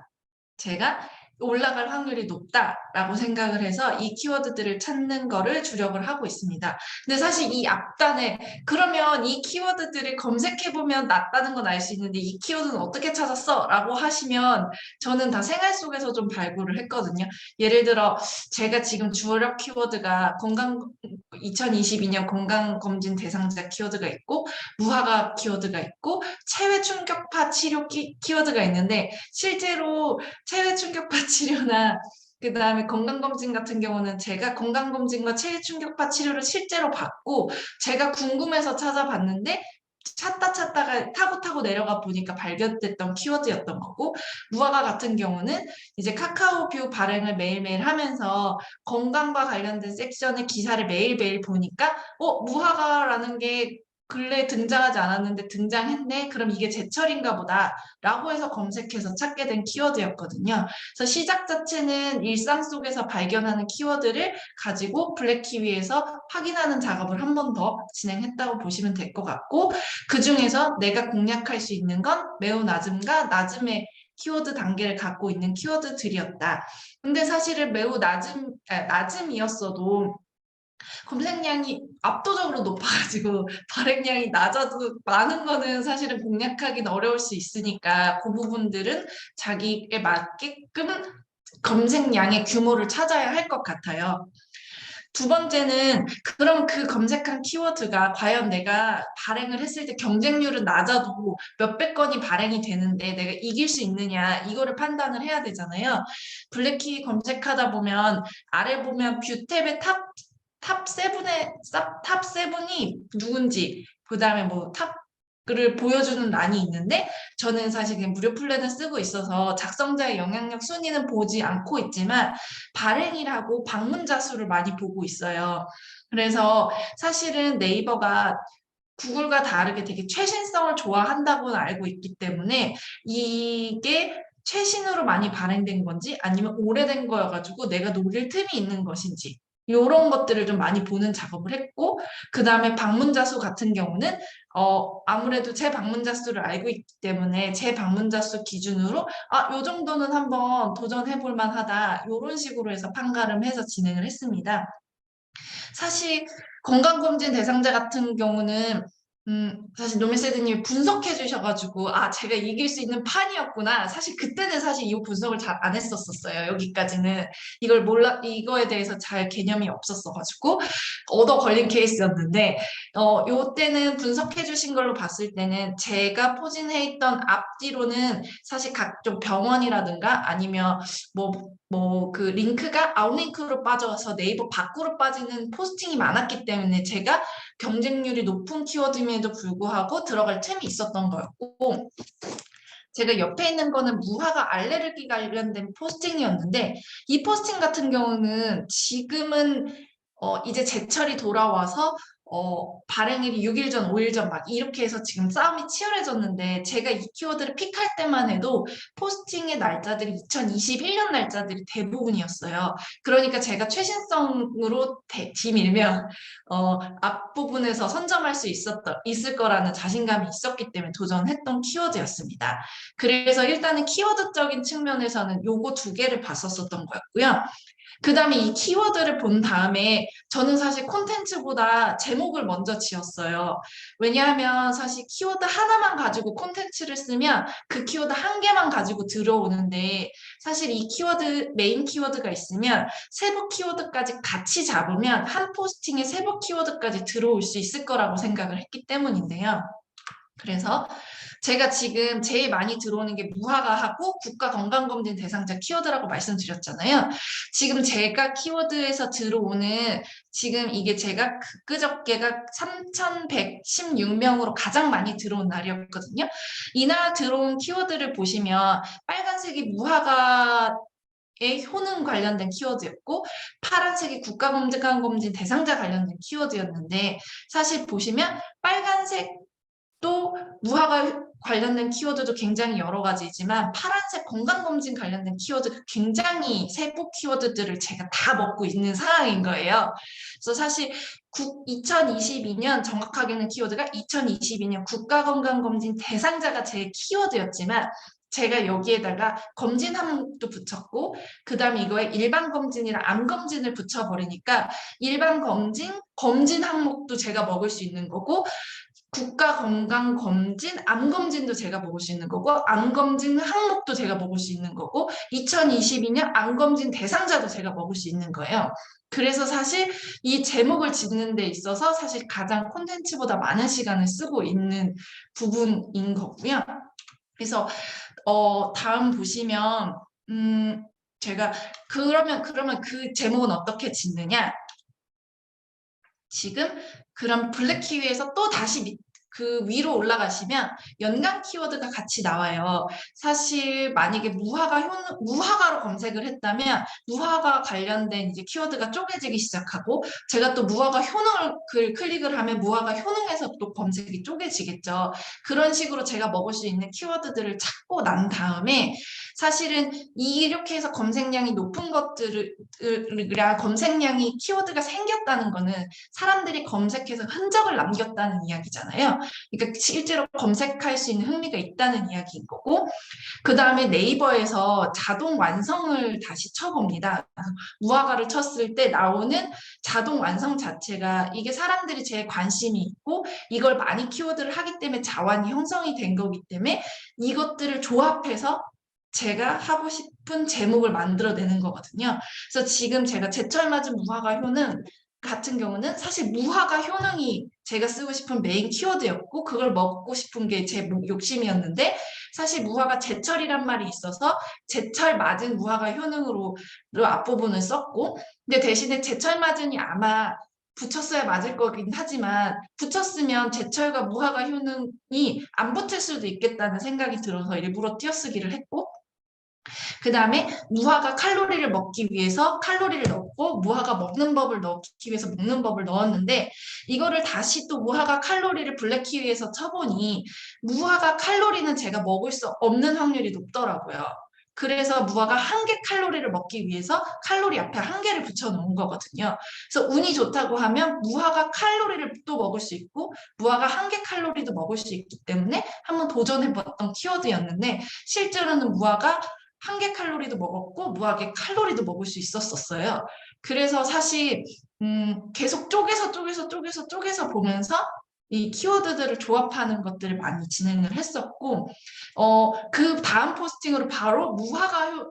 제가 올라갈 확률이 높다라고 생각을 해서 이 키워드들을 찾는 거를 주력을 하고 있습니다. 근데 사실 이 앞단에 그러면 이 키워드들을 검색해보면 낮다는 건 알 수 있는데 이 키워드는 어떻게 찾았어? 라고 하시면 저는 다 생활 속에서 좀 발굴을 했거든요. 예를 들어 제가 지금 주력 키워드가 2022년 건강검진 대상자 키워드가 있고 무화과 키워드가 있고 체외 충격파 치료 키워드가 있는데 실제로 체외 충격파 치료나 그다음에 건강검진 같은 경우는 제가 건강검진과 체외 충격파 치료를 실제로 받고 제가 궁금해서 찾아봤는데 찾다가 타고 내려가 보니까 발견됐던 키워드였던 거고 무화과 같은 경우는 이제 카카오뷰 발행을 매일매일 하면서 건강과 관련된 섹션의 기사를 매일매일 보니까 무화과라는 게 근래에 등장하지 않았는데 등장했네? 그럼 이게 제철인가 보다 라고 해서 검색해서 찾게 된 키워드였거든요. 그래서 시작 자체는 일상 속에서 발견하는 키워드를 가지고 블랙키위에서 확인하는 작업을 한 번 더 진행했다고 보시면 될 것 같고 그 중에서 내가 공략할 수 있는 건 매우 낮음과 낮음의 키워드 단계를 갖고 있는 키워드들이었다. 근데 사실은 매우 낮음이었어도 검색량이 압도적으로 높아가지고 발행량이 낮아도 많은 거는 사실은 공략하기는 어려울 수 있으니까 그 부분들은 자기에 맞게끔 검색량의 규모를 찾아야 할 것 같아요. 두 번째는 그럼 그 검색한 키워드가 과연 내가 발행을 했을 때 경쟁률은 낮아도 몇백 건이 발행이 되는데 내가 이길 수 있느냐 이거를 판단을 해야 되잖아요. 블랙키 검색하다 보면 아래 보면 뷰 탭의 탑 세븐이 누군지 그다음에 뭐 탑을 보여주는 란이 있는데 저는 사실 그냥 무료 플랜을 쓰고 있어서 작성자의 영향력 순위는 보지 않고 있지만 발행이라고 방문자 수를 많이 보고 있어요. 그래서 사실은 네이버가 구글과 다르게 되게 최신성을 좋아한다고는 알고 있기 때문에 이게 최신으로 많이 발행된 건지 아니면 오래된 거여가지고 내가 노릴 틈이 있는 것인지 이런 것들을 좀 많이 보는 작업을 했고 그 다음에 방문자 수 같은 경우는 아무래도 제 방문자 수를 알고 있기 때문에 제 방문자 수 기준으로 요 정도는 한번 도전해 볼 만하다 이런 식으로 해서 판가름해서 진행을 했습니다. 사실 건강검진 대상자 같은 경우는 사실 노미세드님이 분석해 주셔가지고 제가 이길 수 있는 판이었구나. 사실 그때는 사실 이 분석을 잘 안 했었어요. 여기까지는 이거에 대해서 잘 개념이 없었어가지고 얻어 걸린 케이스였는데 요때는 분석해 주신 걸로 봤을 때는 제가 포진해 있던 앞뒤로는 사실 각종 병원이라든가 아니면 그 링크가 아웃링크로 빠져서 네이버 밖으로 빠지는 포스팅이 많았기 때문에 제가 경쟁률이 높은 키워드임에도 불구하고 들어갈 틈이 있었던 거였고 제가 옆에 있는 거는 무화과 알레르기 관련된 포스팅이었는데 이 포스팅 같은 경우는 지금은 이제 제철이 돌아와서 발행일이 6일 전, 5일 전 막 이렇게 해서 지금 싸움이 치열해졌는데 제가 이 키워드를 픽할 때만 해도 포스팅의 날짜들이 2021년 날짜들이 대부분이었어요. 그러니까 제가 최신성으로 뒤밀면 앞부분에서 선점할 수 있을 거라는 자신감이 있었기 때문에 도전했던 키워드였습니다. 그래서 일단은 키워드적인 측면에서는 요거 두 개를 봤었던 거였고요. 그 다음에 이 키워드를 본 다음에 저는 사실 콘텐츠보다 제목을 먼저 지었어요. 왜냐하면 사실 키워드 하나만 가지고 콘텐츠를 쓰면 그 키워드 한 개만 가지고 들어오는데 사실 이 키워드, 메인 키워드가 있으면 세부 키워드까지 같이 잡으면 한 포스팅에 세부 키워드까지 들어올 수 있을 거라고 생각을 했기 때문인데요. 그래서 제가 지금 제일 많이 들어오는 게 무화과하고 국가건강검진 대상자 키워드라고 말씀드렸잖아요. 지금 제가 키워드에서 들어오는 지금 이게 제가 그저께가 3,116명으로 가장 많이 들어온 날이었거든요. 이날 들어온 키워드를 보시면 빨간색이 무화과의 효능 관련된 키워드였고 파란색이 국가건강검진 대상자 관련된 키워드였는데 사실 보시면 빨간색 또 무화과 관련된 키워드도 굉장히 여러 가지지만 파란색 건강검진 관련된 키워드가 굉장히 세부 키워드들을 제가 다 먹고 있는 상황인 거예요. 그래서 사실 2022년 정확하게는 키워드가 2022년 국가건강검진 대상자가 제 키워드였지만 제가 여기에다가 검진 항목도 붙였고 그 다음에 이거에 일반 검진이랑 암 검진을 붙여버리니까 일반 검진 항목도 제가 먹을 수 있는 거고 국가건강검진, 암검진도 제가 먹을 수 있는 거고 암검진 항목도 제가 먹을 수 있는 거고 2022년 암검진 대상자도 제가 먹을 수 있는 거예요. 그래서 사실 이 제목을 짓는 데 있어서 사실 가장 콘텐츠보다 많은 시간을 쓰고 있는 부분인 거고요. 그래서 다음 보시면 제가 그러면 그 제목은 어떻게 짓느냐? 지금 그럼 블랙키위에서 또 다시 그 위로 올라가시면 연관 키워드가 같이 나와요. 사실 만약에 무화과로 검색을 했다면 무화과 관련된 이제 키워드가 쪼개지기 시작하고 제가 또 무화과 효능을 클릭을 하면 무화과 효능에서 또 검색이 쪼개지겠죠. 그런 식으로 제가 먹을 수 있는 키워드들을 찾고 난 다음에 사실은 이렇게 해서 검색량이 높은 것들이라 검색량이 키워드가 생겼다는 거는 사람들이 검색해서 흔적을 남겼다는 이야기잖아요. 그러니까 실제로 검색할 수 있는 흥미가 있다는 이야기인 거고 그 다음에 네이버에서 자동 완성을 다시 쳐봅니다. 무화과를 쳤을 때 나오는 자동 완성 자체가 이게 사람들이 제일 관심이 있고 이걸 많이 키워드를 하기 때문에 자완이 형성이 된 거기 때문에 이것들을 조합해서 제가 하고 싶은 제목을 만들어내는 거거든요. 그래서 지금 제가 제철 맞은 무화과 효능 같은 경우는 사실 무화과 효능이 제가 쓰고 싶은 메인 키워드였고 그걸 먹고 싶은 게 제 욕심이었는데 사실 무화과 제철이란 말이 있어서 제철 맞은 무화과 효능으로 앞부분을 썼고 근데 대신에 제철 맞은이 아마 붙였어야 맞을 거긴 하지만 붙였으면 제철과 무화과 효능이 안 붙을 수도 있겠다는 생각이 들어서 일부러 띄어쓰기를 했고 그 다음에 무화과 칼로리를 먹기 위해서 칼로리를 넣고 무화과 먹는 법을 넣기 위해서 먹는 법을 넣었는데 이거를 다시 또 무화과 칼로리를 블랙키위에서 쳐보니 무화과 칼로리는 제가 먹을 수 없는 확률이 높더라고요. 그래서 무화과 한 개 칼로리를 먹기 위해서 칼로리 앞에 한 개를 붙여 놓은 거거든요. 그래서 운이 좋다고 하면 무화과 칼로리를 또 먹을 수 있고 무화과 한 개 칼로리도 먹을 수 있기 때문에 한번 도전해봤던 키워드였는데 실제로는 무화과 한 개 칼로리도 먹었고 무화과 칼로리도 먹을 수 있었어요. 그래서 사실 계속 쪼개서 보면서 이 키워드들을 조합하는 것들을 많이 진행을 했었고 그 다음 포스팅으로 바로 무화과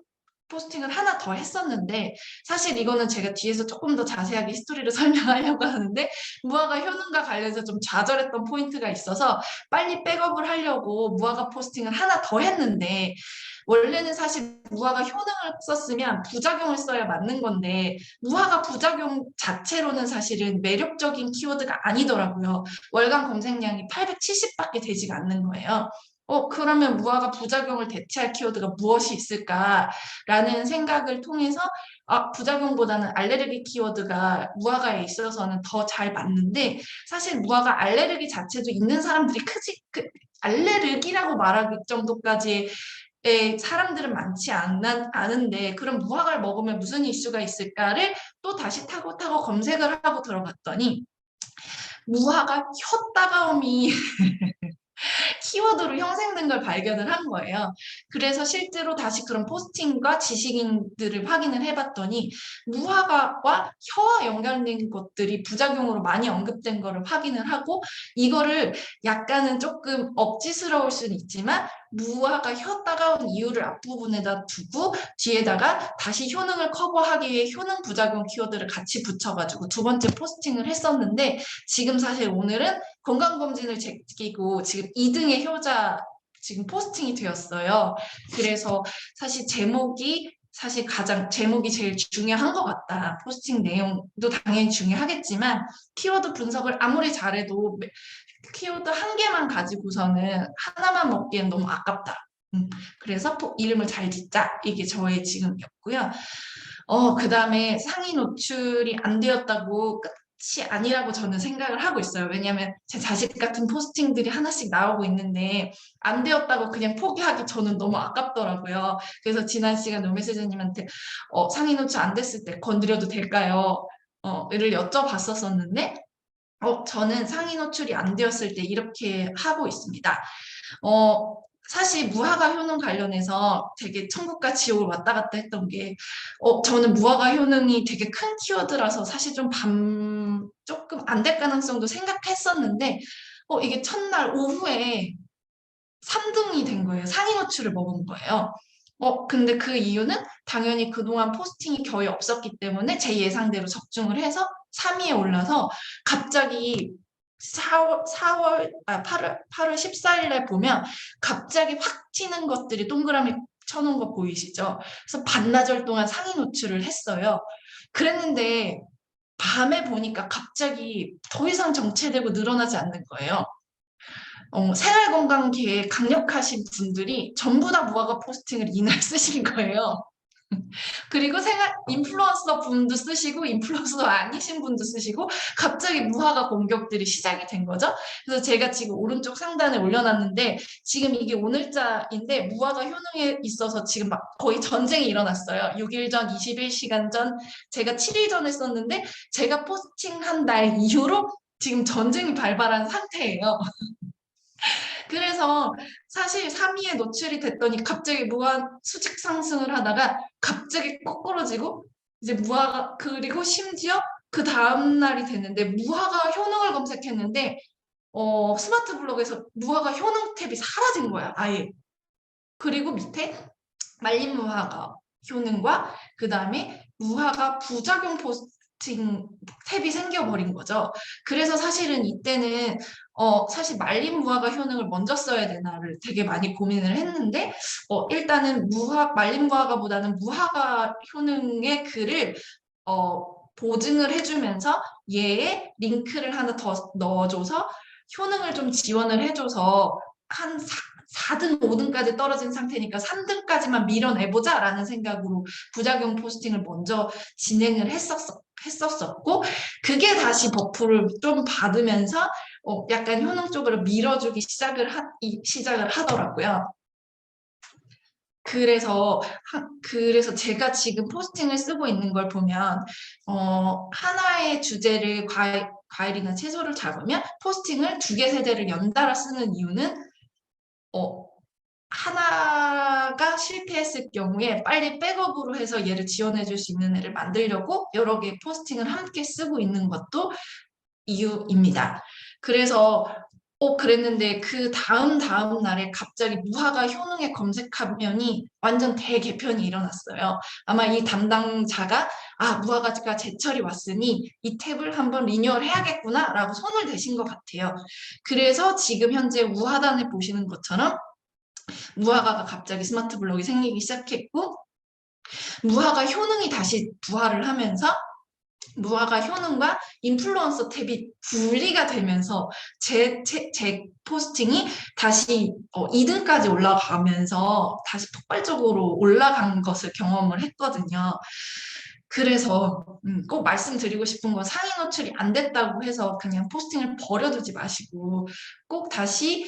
포스팅을 하나 더 했었는데 사실 이거는 제가 뒤에서 조금 더 자세하게 스토리를 설명하려고 하는데 무화과 효능과 관련해서 좀 좌절했던 포인트가 있어서 빨리 백업을 하려고 무화과 포스팅을 하나 더 했는데 원래는 사실 무화과 효능을 썼으면 부작용을 써야 맞는 건데 무화과 부작용 자체로는 사실은 매력적인 키워드가 아니더라고요. 월간 검색량이 870밖에 되지가 않는 거예요. 그러면 무화과 부작용을 대체할 키워드가 무엇이 있을까라는 생각을 통해서 부작용보다는 알레르기 키워드가 무화과에 있어서는 더 잘 맞는데 사실 무화과 알레르기 자체도 있는 사람들이 알레르기라고 말하기 정도까지 사람들은 많지 않은데 그럼 무화과를 먹으면 무슨 이슈가 있을까를 또 다시 타고 검색을 하고 들어갔더니 무화과 혀 따가움이 키워드로 형성된 걸 발견을 한 거예요. 그래서 실제로 다시 그런 포스팅과 지식인들을 확인을 해봤더니 무화과와 혀와 연관된 것들이 부작용으로 많이 언급된 거를 확인을 하고 이거를 약간은 조금 억지스러울 수는 있지만 무화과 혀 따가운 이유를 앞부분에다 두고 뒤에다가 다시 효능을 커버하기 위해 효능 부작용 키워드를 같이 붙여가지고 두 번째 포스팅을 했었는데 지금 사실 오늘은 건강검진을 제끼고 지금 2등의 효자 지금 포스팅이 되었어요. 그래서 사실 제목이 제일 중요한 것 같다. 포스팅 내용도 당연히 중요하겠지만 키워드 분석을 아무리 잘해도 키워드 한 개만 가지고서는 하나만 먹기엔 너무 아깝다. 그래서 이름을 잘 짓자. 이게 저의 지금이었고요. 그 다음에 상위 노출이 안 되었다고 끝이 아니라고 저는 생각을 하고 있어요. 왜냐하면 제 자식 같은 포스팅들이 하나씩 나오고 있는데 안 되었다고 그냥 포기하기 저는 너무 아깝더라고요. 그래서 지난 시간 노메시즈님한테 상위 노출 안 됐을 때 건드려도 될까요? 를 여쭤봤었는데 저는 상위 노출이 안 되었을 때 이렇게 하고 있습니다. 사실 무화과 효능 관련해서 되게 천국과 지옥을 왔다 갔다 했던 게 저는 무화과 효능이 되게 큰 키워드라서 사실 조금 안 될 가능성도 생각했었는데 이게 첫날 오후에 3등이 된 거예요. 상위 노출을 먹은 거예요. 근데 그 이유는 당연히 그동안 포스팅이 거의 없었기 때문에 제 예상대로 적중을 해서 3위에 올라서 갑자기 8월 14일에 보면 갑자기 확 튀는 것들이 동그라미 쳐놓은 거 보이시죠? 그래서 반나절 동안 상위 노출을 했어요. 그랬는데 밤에 보니까 갑자기 더 이상 정체되고 늘어나지 않는 거예요. 생활건강계에 강력하신 분들이 전부 다 무화과 포스팅을 이날 쓰신 거예요. 그리고 인플루언서 분도 쓰시고 인플루언서 아니신 분도 쓰시고 갑자기 무화과 공격들이 시작이 된 거죠. 그래서 제가 지금 오른쪽 상단에 올려놨는데 지금 이게 오늘자인데 무화과 효능에 있어서 지금 막 거의 전쟁이 일어났어요. 6일 전, 21시간 전, 제가 7일 전에 썼는데 제가 포스팅한 날 이후로 지금 전쟁이 발발한 상태예요. 그래서 사실 3위에 노출이 됐더니 갑자기 무한 수직 상승을 하다가 갑자기 거꾸러지고 이제 무화과 그리고 심지어 그 다음 날이 됐는데 무화과 효능을 검색했는데 스마트 블록에서 무화과 효능 탭이 사라진 거야 아예. 그리고 밑에 말린 무화과 효능과 그 다음에 무화과 부작용 포스팅 탭이 생겨버린 거죠. 그래서 사실은 이때는 사실 말린 무화과 효능을 먼저 써야 되나를 되게 많이 고민을 했는데 일단은 말린 무화과보다는 무화과 효능의 글을 보증을 해주면서 얘의 링크를 하나 더 넣어줘서 효능을 좀 지원을 해줘서 한 4등, 5등까지 떨어진 상태니까 3등까지만 밀어내보자 라는 생각으로 부작용 포스팅을 먼저 진행을 했었었고 그게 다시 버프를 좀 받으면서 약간 효능 쪽으로 밀어주기 시작을 하더라고요. 그래서 제가 지금 포스팅을 쓰고 있는 걸 보면 하나의 주제를 과일이나 채소를 잡으면 포스팅을 2개, 3개를 연달아 쓰는 이유는 하나가 실패했을 경우에 빨리 백업으로 해서 얘를 지원해 줄 수 있는 애를 만들려고 여러 개의 포스팅을 함께 쓰고 있는 것도 이유입니다. 그래서 그랬는데 그 다음 날에 갑자기 무화과 효능에 검색하면이 완전 대개편이 일어났어요. 아마 이 담당자가 무화과가 제철이 왔으니 이 탭을 한번 리뉴얼 해야겠구나 라고 손을 대신 것 같아요. 그래서 지금 현재 우하단에 보시는 것처럼 무화과가 갑자기 스마트 블록이 생기기 시작했고 무화과 효능이 다시 부활을 하면서 무화과 효능과 인플루언서 탭이 분리가 되면서 제 포스팅이 다시 2등까지 올라가면서 다시 폭발적으로 올라간 것을 경험을 했거든요. 그래서 꼭 말씀드리고 싶은 건 상위 노출이 안 됐다고 해서 그냥 포스팅을 버려두지 마시고 꼭 다시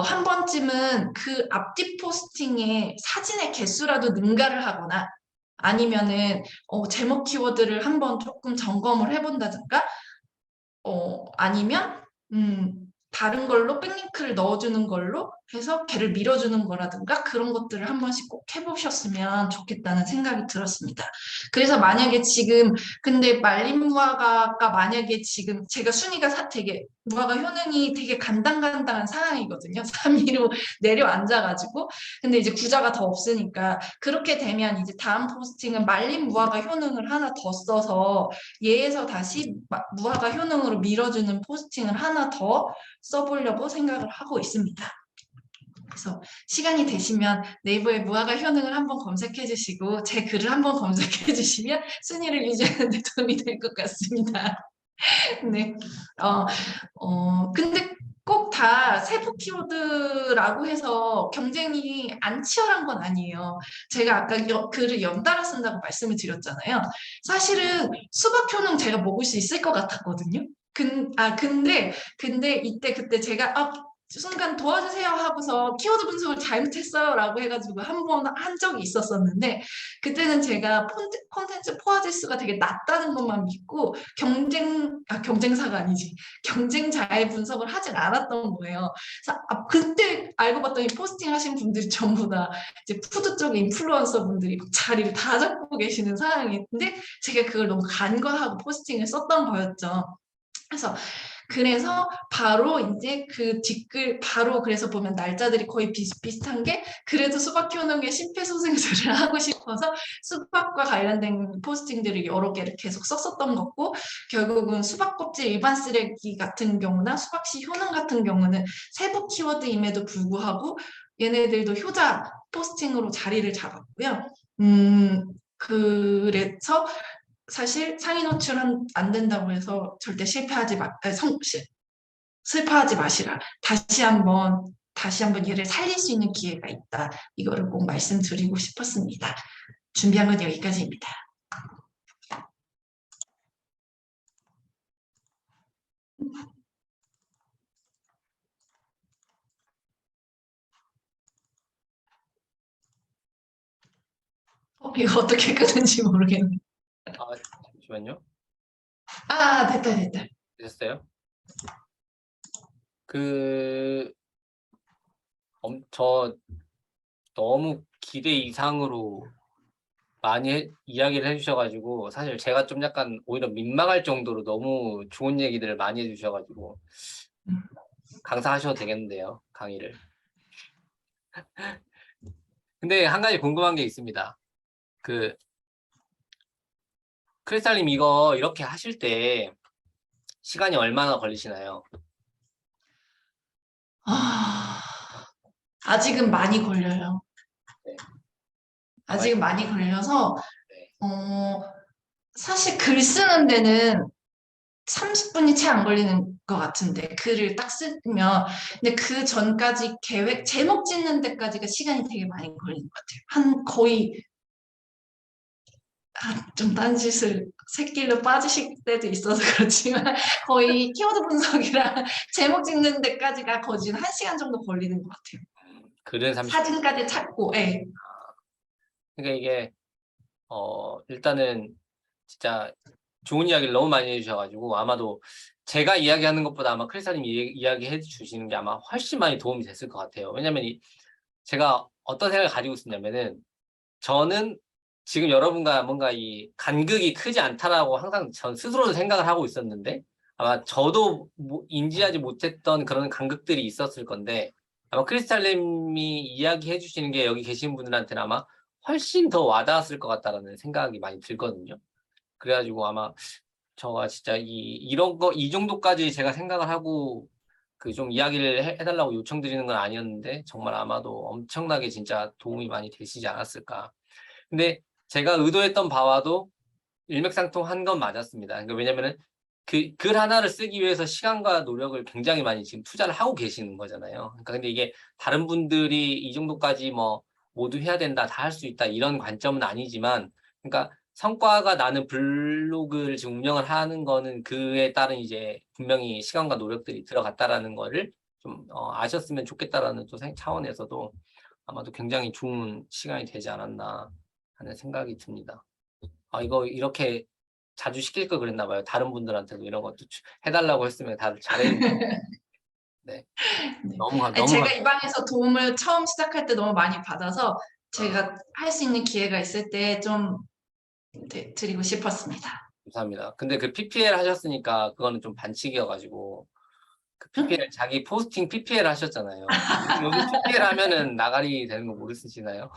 한 번쯤은 그 앞뒤 포스팅의 사진의 개수라도 능가를 하거나 아니면은 제목 키워드를 한번 조금 점검을 해본다든가 아니면 다른 걸로 백링크를 넣어주는 걸로 해서 걔를 밀어주는 거라든가 그런 것들을 한 번씩 꼭 해보셨으면 좋겠다는 생각이 들었습니다. 그래서 만약에 지금 근데 말린 무화과가 만약에 지금 제가 순위가 되게 무화과 효능이 되게 간당간당한 상황이거든요. 3위로 내려앉아가지고 근데 이제 구자가 더 없으니까 그렇게 되면 이제 다음 포스팅은 말린 무화과 효능을 하나 더 써서 얘에서 다시 무화과 효능으로 밀어주는 포스팅을 하나 더 써보려고 생각을 하고 있습니다. 그래서 시간이 되시면 네이버에 무화과 효능을 한번 검색해 주시고 제 글을 한번 검색해 주시면 순위를 유지하는 데 도움이 될 것 같습니다. 네. 근데 꼭 다 세부 키워드라고 해서 경쟁이 안 치열한 건 아니에요. 제가 아까 글을 연달아 쓴다고 말씀을 드렸잖아요. 사실은 수박 효능 제가 먹을 수 있을 것 같았거든요. 근데 그때 제가 순간 도와주세요 하고서 키워드 분석을 잘못했어요 라고 해가지고 한 번 한 적이 있었었는데 그때는 제가 콘텐츠 포화지 수가 되게 낮다는 것만 믿고 경쟁사가 아니지 경쟁자의 분석을 하진 않았던 거예요. 그래서 그때 알고 봤더니 포스팅 하신 분들이 전부 다 이제 푸드 쪽 인플루언서 분들이 자리를 다 잡고 계시는 상황인데 제가 그걸 너무 간과하고 포스팅을 썼던 거였죠. 그래서 바로 이제 그 댓글 바로 그래서 보면 날짜들이 거의 비슷비슷한 게 그래도 수박 효능의 심폐소생술을 하고 싶어서 수박과 관련된 포스팅들을 여러 개를 계속 썼었던 거고 결국은 수박 껍질 일반 쓰레기 같은 경우나 수박씨 효능 같은 경우는 세부 키워드임에도 불구하고 얘네들도 효자 포스팅으로 자리를 잡았고요. 그래서 사실 상위 노출 안 된다고 해서 절대 슬퍼하지 마시라. 다시 한번 얘를 살릴 수 있는 기회가 있다. 이거를 꼭 말씀드리고 싶었습니다. 준비한 건 여기까지입니다. 이거 어떻게 끄는지 모르겠네. 잠시만요. 됐다. 되셨어요? 저 너무 기대 이상으로 많이 이야기를 해주셔가지고 사실 제가 좀 약간 오히려 민망할 정도로 너무 좋은 얘기들을 많이 해주셔가지고 강사하셔도 되겠는데요, 강의를. 근데 한 가지 궁금한 게 있습니다. 크리스탈님 이거 이렇게 하실 때 시간이 얼마나 걸리시나요? 아직은 많이 걸려요. 네. 아직은 많이 걸려서 네. 사실 글 쓰는 데는 30분이 채 안 걸리는 것 같은데 글을 딱 쓰면 근데 그 전까지 계획 제목 짓는 데까지가 시간이 되게 많이 걸리는 것 같아요. 한 거의 좀 딴짓을 새길로 빠지실 때도 있어서 그렇지만 거의 키워드 분석이랑 제목 짓는 데까지가 거의 1시간 정도 걸리는 것 같아요. 글은 30분. 사진까지 찾고, 예. 그러니까 이게 일단은 진짜 좋은 이야기를 너무 많이 해주셔가지고 아마도 제가 이야기하는 것보다 아마 크리스탈님이 이야기해 주시는 게 아마 훨씬 많이 도움이 됐을 것 같아요. 왜냐면 제가 어떤 생각을 가지고 있었냐면은 저는 지금 여러분과 뭔가 이 간극이 크지 않다라고 항상 전 스스로도 생각을 하고 있었는데 아마 저도 인지하지 못했던 그런 간극들이 있었을 건데 아마 크리스탈님이 이야기해 주시는 게 여기 계신 분들한테는 아마 훨씬 더 와닿았을 것 같다라는 생각이 많이 들거든요. 그래가지고 아마 저가 진짜 이런 거 이 정도까지 제가 생각을 하고 그 좀 이야기를 해달라고 요청드리는 건 아니었는데 정말 아마도 엄청나게 진짜 도움이 많이 되시지 않았을까. 근데 제가 의도했던 바와도 일맥상통한 건 맞았습니다. 그러니까 왜냐면은 그 글 하나를 쓰기 위해서 시간과 노력을 굉장히 많이 지금 투자를 하고 계시는 거잖아요. 그러니까 근데 이게 다른 분들이 이 정도까지 뭐 모두 해야 된다, 다 할 수 있다 이런 관점은 아니지만, 그러니까 성과가 나는 블로그를 지금 운영을 하는 거는 그에 따른 이제 분명히 시간과 노력들이 들어갔다라는 거를 좀 아셨으면 좋겠다라는 또 차원에서도 아마도 굉장히 좋은 시간이 되지 않았나 하는 생각이 듭니다. 이거 이렇게 자주 시킬 걸 그랬나 봐요. 다른 분들한테도 이런 것도 해달라고 했으면 다들 잘해. 네. 네. 너무 아니, 너무 제가 이 방에서 도움을 처음 시작할 때 너무 많이 받아서 제가 할 수 있는 기회가 있을 때 좀 드리고 싶었습니다. 감사합니다. 근데 그 PPL 하셨으니까 그거는 좀 반칙이어가지고 그 PPL 자기 포스팅 PPL 하셨잖아요. 요즘 PPL 하면은 나가리 되는 거 모르시나요?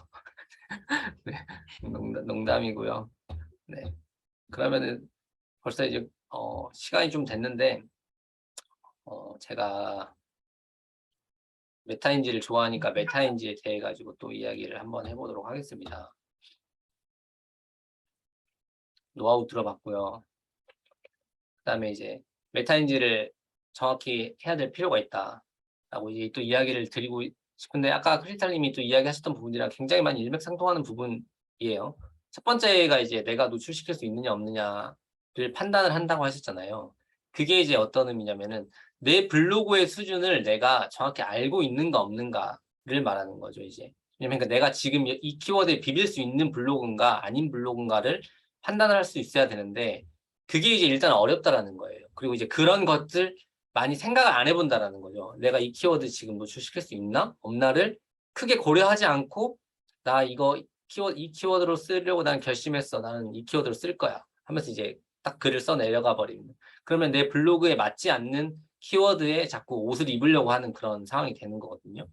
네. 농담이고요. 네. 그러면은 벌써 이제 시간이 좀 됐는데 제가 메타인지를 좋아하니까 메타인지에 대해 가지고 또 이야기를 한번 해보도록 하겠습니다. 노하우 들어봤고요. 그다음에 이제 메타인지를 정확히 해야 될 필요가 있다라고 이제 또 이야기를 드리고 싶은데 아까 크리스탈님이 또 이야기하셨던 부분이랑 굉장히 많이 일맥상통하는 부분이에요. 첫 번째가 이제 내가 노출시킬 수 있느냐 없느냐를 판단을 한다고 하셨잖아요. 그게 이제 어떤 의미냐면은 내 블로그의 수준을 내가 정확히 알고 있는가 없는가를 말하는 거죠, 이제. 왜냐면 그러니까 내가 지금 이 키워드에 비빌 수 있는 블로그인가 아닌 블로그인가를 판단을 할 수 있어야 되는데 그게 이제 일단 어렵다라는 거예요. 그리고 이제 그런 것들 많이 생각을 안 해본다라는 거죠. 내가 이 키워드 지금 노출시킬 수 있나 없나를 크게 고려하지 않고 나 이 키워드로 쓰려고 난 결심했어. 나는 이 키워드로 쓸 거야. 하면서 이제 딱 글을 써 내려가 버리는. 그러면 내 블로그에 맞지 않는 키워드에 자꾸 옷을 입으려고 하는 그런 상황이 되는 거거든요.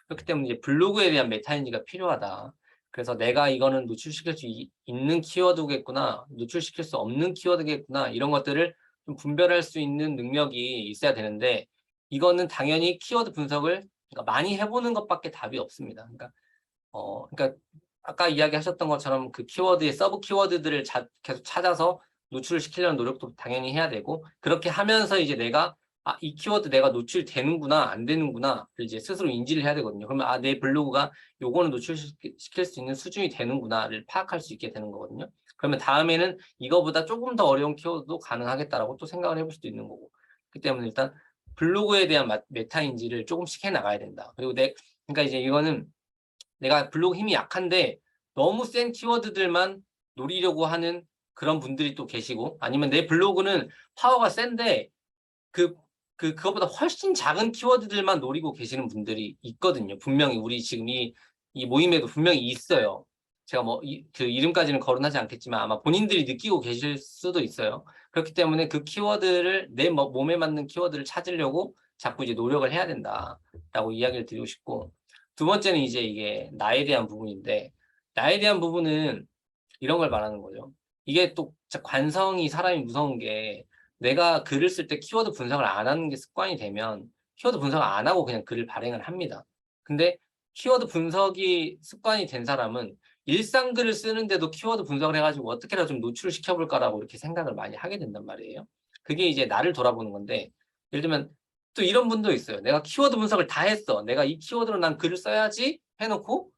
그렇기 때문에 이제 블로그에 대한 메타인지가 필요하다. 그래서 내가 이거는 노출시킬 수 있는 키워드겠구나, 노출시킬 수 없는 키워드겠구나, 이런 것들을 좀 분별할 수 있는 능력이 있어야 되는데, 이거는 당연히 키워드 분석을 그러니까 많이 해보는 것밖에 답이 없습니다. 그러니까 아까 이야기하셨던 것처럼 그 키워드의 서브 키워드들을 계속 찾아서 노출을 시키려는 노력도 당연히 해야 되고, 그렇게 하면서 이제 내가 이 키워드 내가 노출되는구나, 안 되는구나를 이제 스스로 인지를 해야 되거든요. 그러면 내 블로그가 요거는 노출시킬 수 있는 수준이 되는구나를 파악할 수 있게 되는 거거든요. 그러면 다음에는 이거보다 조금 더 어려운 키워드도 가능하겠다라고 또 생각을 해볼 수도 있는 거고. 그렇기 때문에 일단 블로그에 대한 메타인지를 조금씩 해 나가야 된다. 그리고 그러니까 이제 이거는 내가 블로그 힘이 약한데 너무 센 키워드들만 노리려고 하는 그런 분들이 또 계시고, 아니면 내 블로그는 파워가 센데 그것보다 훨씬 작은 키워드들만 노리고 계시는 분들이 있거든요. 분명히 우리 지금 이 모임에도 분명히 있어요. 제가 그 이름까지는 거론하지 않겠지만 아마 본인들이 느끼고 계실 수도 있어요. 그렇기 때문에 그 키워드를 내 몸에 맞는 키워드를 찾으려고 자꾸 이제 노력을 해야 된다라고 이야기를 드리고 싶고, 두 번째는 이제 이게 나에 대한 부분인데, 나에 대한 부분은 이런 걸 말하는 거죠. 이게 또 진짜 관성이 사람이 무서운 게, 내가 글을 쓸 때 키워드 분석을 안 하는 게 습관이 되면 키워드 분석을 안 하고 그냥 글을 발행을 합니다. 근데 키워드 분석이 습관이 된 사람은 일상 글을 쓰는데도 키워드 분석을 해가지고 어떻게라도 좀 노출을 시켜볼까라고 이렇게 생각을 많이 하게 된단 말이에요. 그게 이제 나를 돌아보는 건데, 예를 들면 또 이런 분도 있어요. 내가 키워드 분석을 다 했어. 내가 이 키워드로 난 글을 써야지 해놓고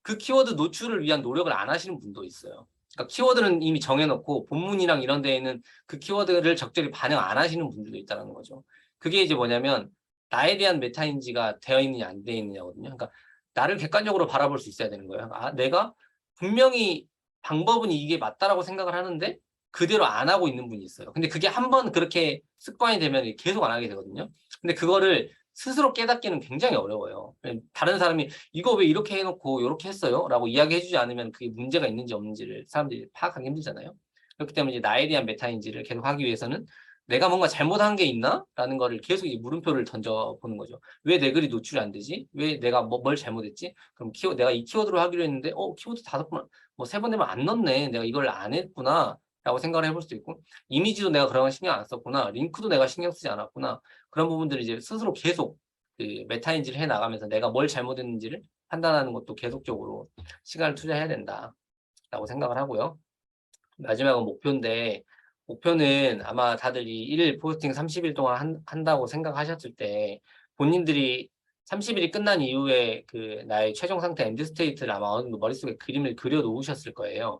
그 키워드 노출을 위한 노력을 안 하시는 분도 있어요. 그러니까 키워드는 이미 정해놓고 본문이랑 이런 데에는 그 키워드를 적절히 반영 안 하시는 분들도 있다는 거죠. 그게 이제 뭐냐면 나에 대한 메타인지가 되어 있느냐 안 되어 있느냐거든요. 그러니까 나를 객관적으로 바라볼 수 있어야 되는 거예요. 아, 내가 분명히 방법은 이게 맞다라고 생각을 하는데 그대로 안 하고 있는 분이 있어요. 근데 그게 한번 그렇게 습관이 되면 계속 안 하게 되거든요. 근데 그거를 스스로 깨닫기는 굉장히 어려워요. 다른 사람이 이거 왜 이렇게 해놓고 이렇게 했어요? 라고 이야기해주지 않으면 그게 문제가 있는지 없는지를 사람들이 파악하기 힘들잖아요. 그렇기 때문에 이제 나에 대한 메타인지를 계속 하기 위해서는 내가 뭔가 잘못한 게 있나? 라는 거를 계속 이제 물음표를 던져보는 거죠. 왜 내 글이 노출이 안 되지? 왜 내가 뭘 잘못했지? 그럼 내가 이 키워드로 하기로 했는데, 키워드 5번, 뭐 3번 되면 안 넣네. 내가 이걸 안 했구나. 라고 생각을 해볼 수도 있고, 이미지도 내가 그런 거 신경 안 썼구나. 링크도 내가 신경 쓰지 않았구나. 그런 부분들을 이제 스스로 계속 그 메타인지를 해 나가면서 내가 뭘 잘못했는지를 판단하는 것도 계속적으로 시간을 투자해야 된다라고 생각을 하고요. 마지막은 목표인데, 목표는 아마 다들 이 1일 포스팅 30일 동안 한다고 생각하셨을 때 본인들이 30일이 끝난 이후에 그 나의 최종 상태 엔드 스테이트를 아마 어느 정도 머릿속에 그림을 그려 놓으셨을 거예요.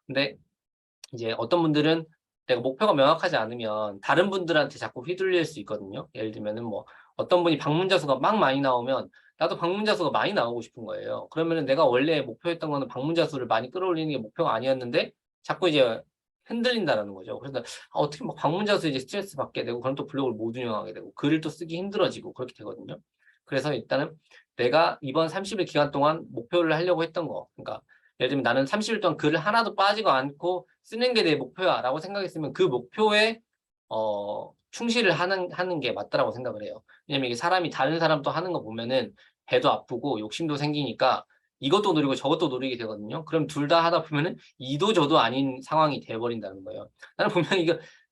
근데 이제 어떤 분들은 내가 목표가 명확하지 않으면 다른 분들한테 자꾸 휘둘릴 수 있거든요. 예를 들면은 뭐 어떤 분이 방문자 수가 막 많이 나오면 나도 방문자 수가 많이 나오고 싶은 거예요. 그러면은 내가 원래 목표했던 거는 방문자 수를 많이 끌어올리는 게 목표가 아니었는데 자꾸 이제 흔들린다라는 거죠. 그래서 어떻게 막 방문자 수 이제 스트레스 받게 되고 그럼 또 블로그를 못 운영하게 되고 글을 또 쓰기 힘들어지고 그렇게 되거든요. 그래서 일단은 내가 이번 30일 기간 동안 목표를 하려고 했던 거, 그러니까 예를 들면 나는 30일 동안 글을 하나도 빠지고 않고 쓰는 게 내 목표야 라고 생각했으면 그 목표에 충실을 하는 게 맞다라고 생각을 해요. 왜냐면 이게 사람이 다른 사람 또 하는 거 보면은 배도 아프고 욕심도 생기니까 이것도 노리고 저것도 노리게 되거든요. 그럼 둘 다 하다 보면은 이도 저도 아닌 상황이 돼버린다는 거예요.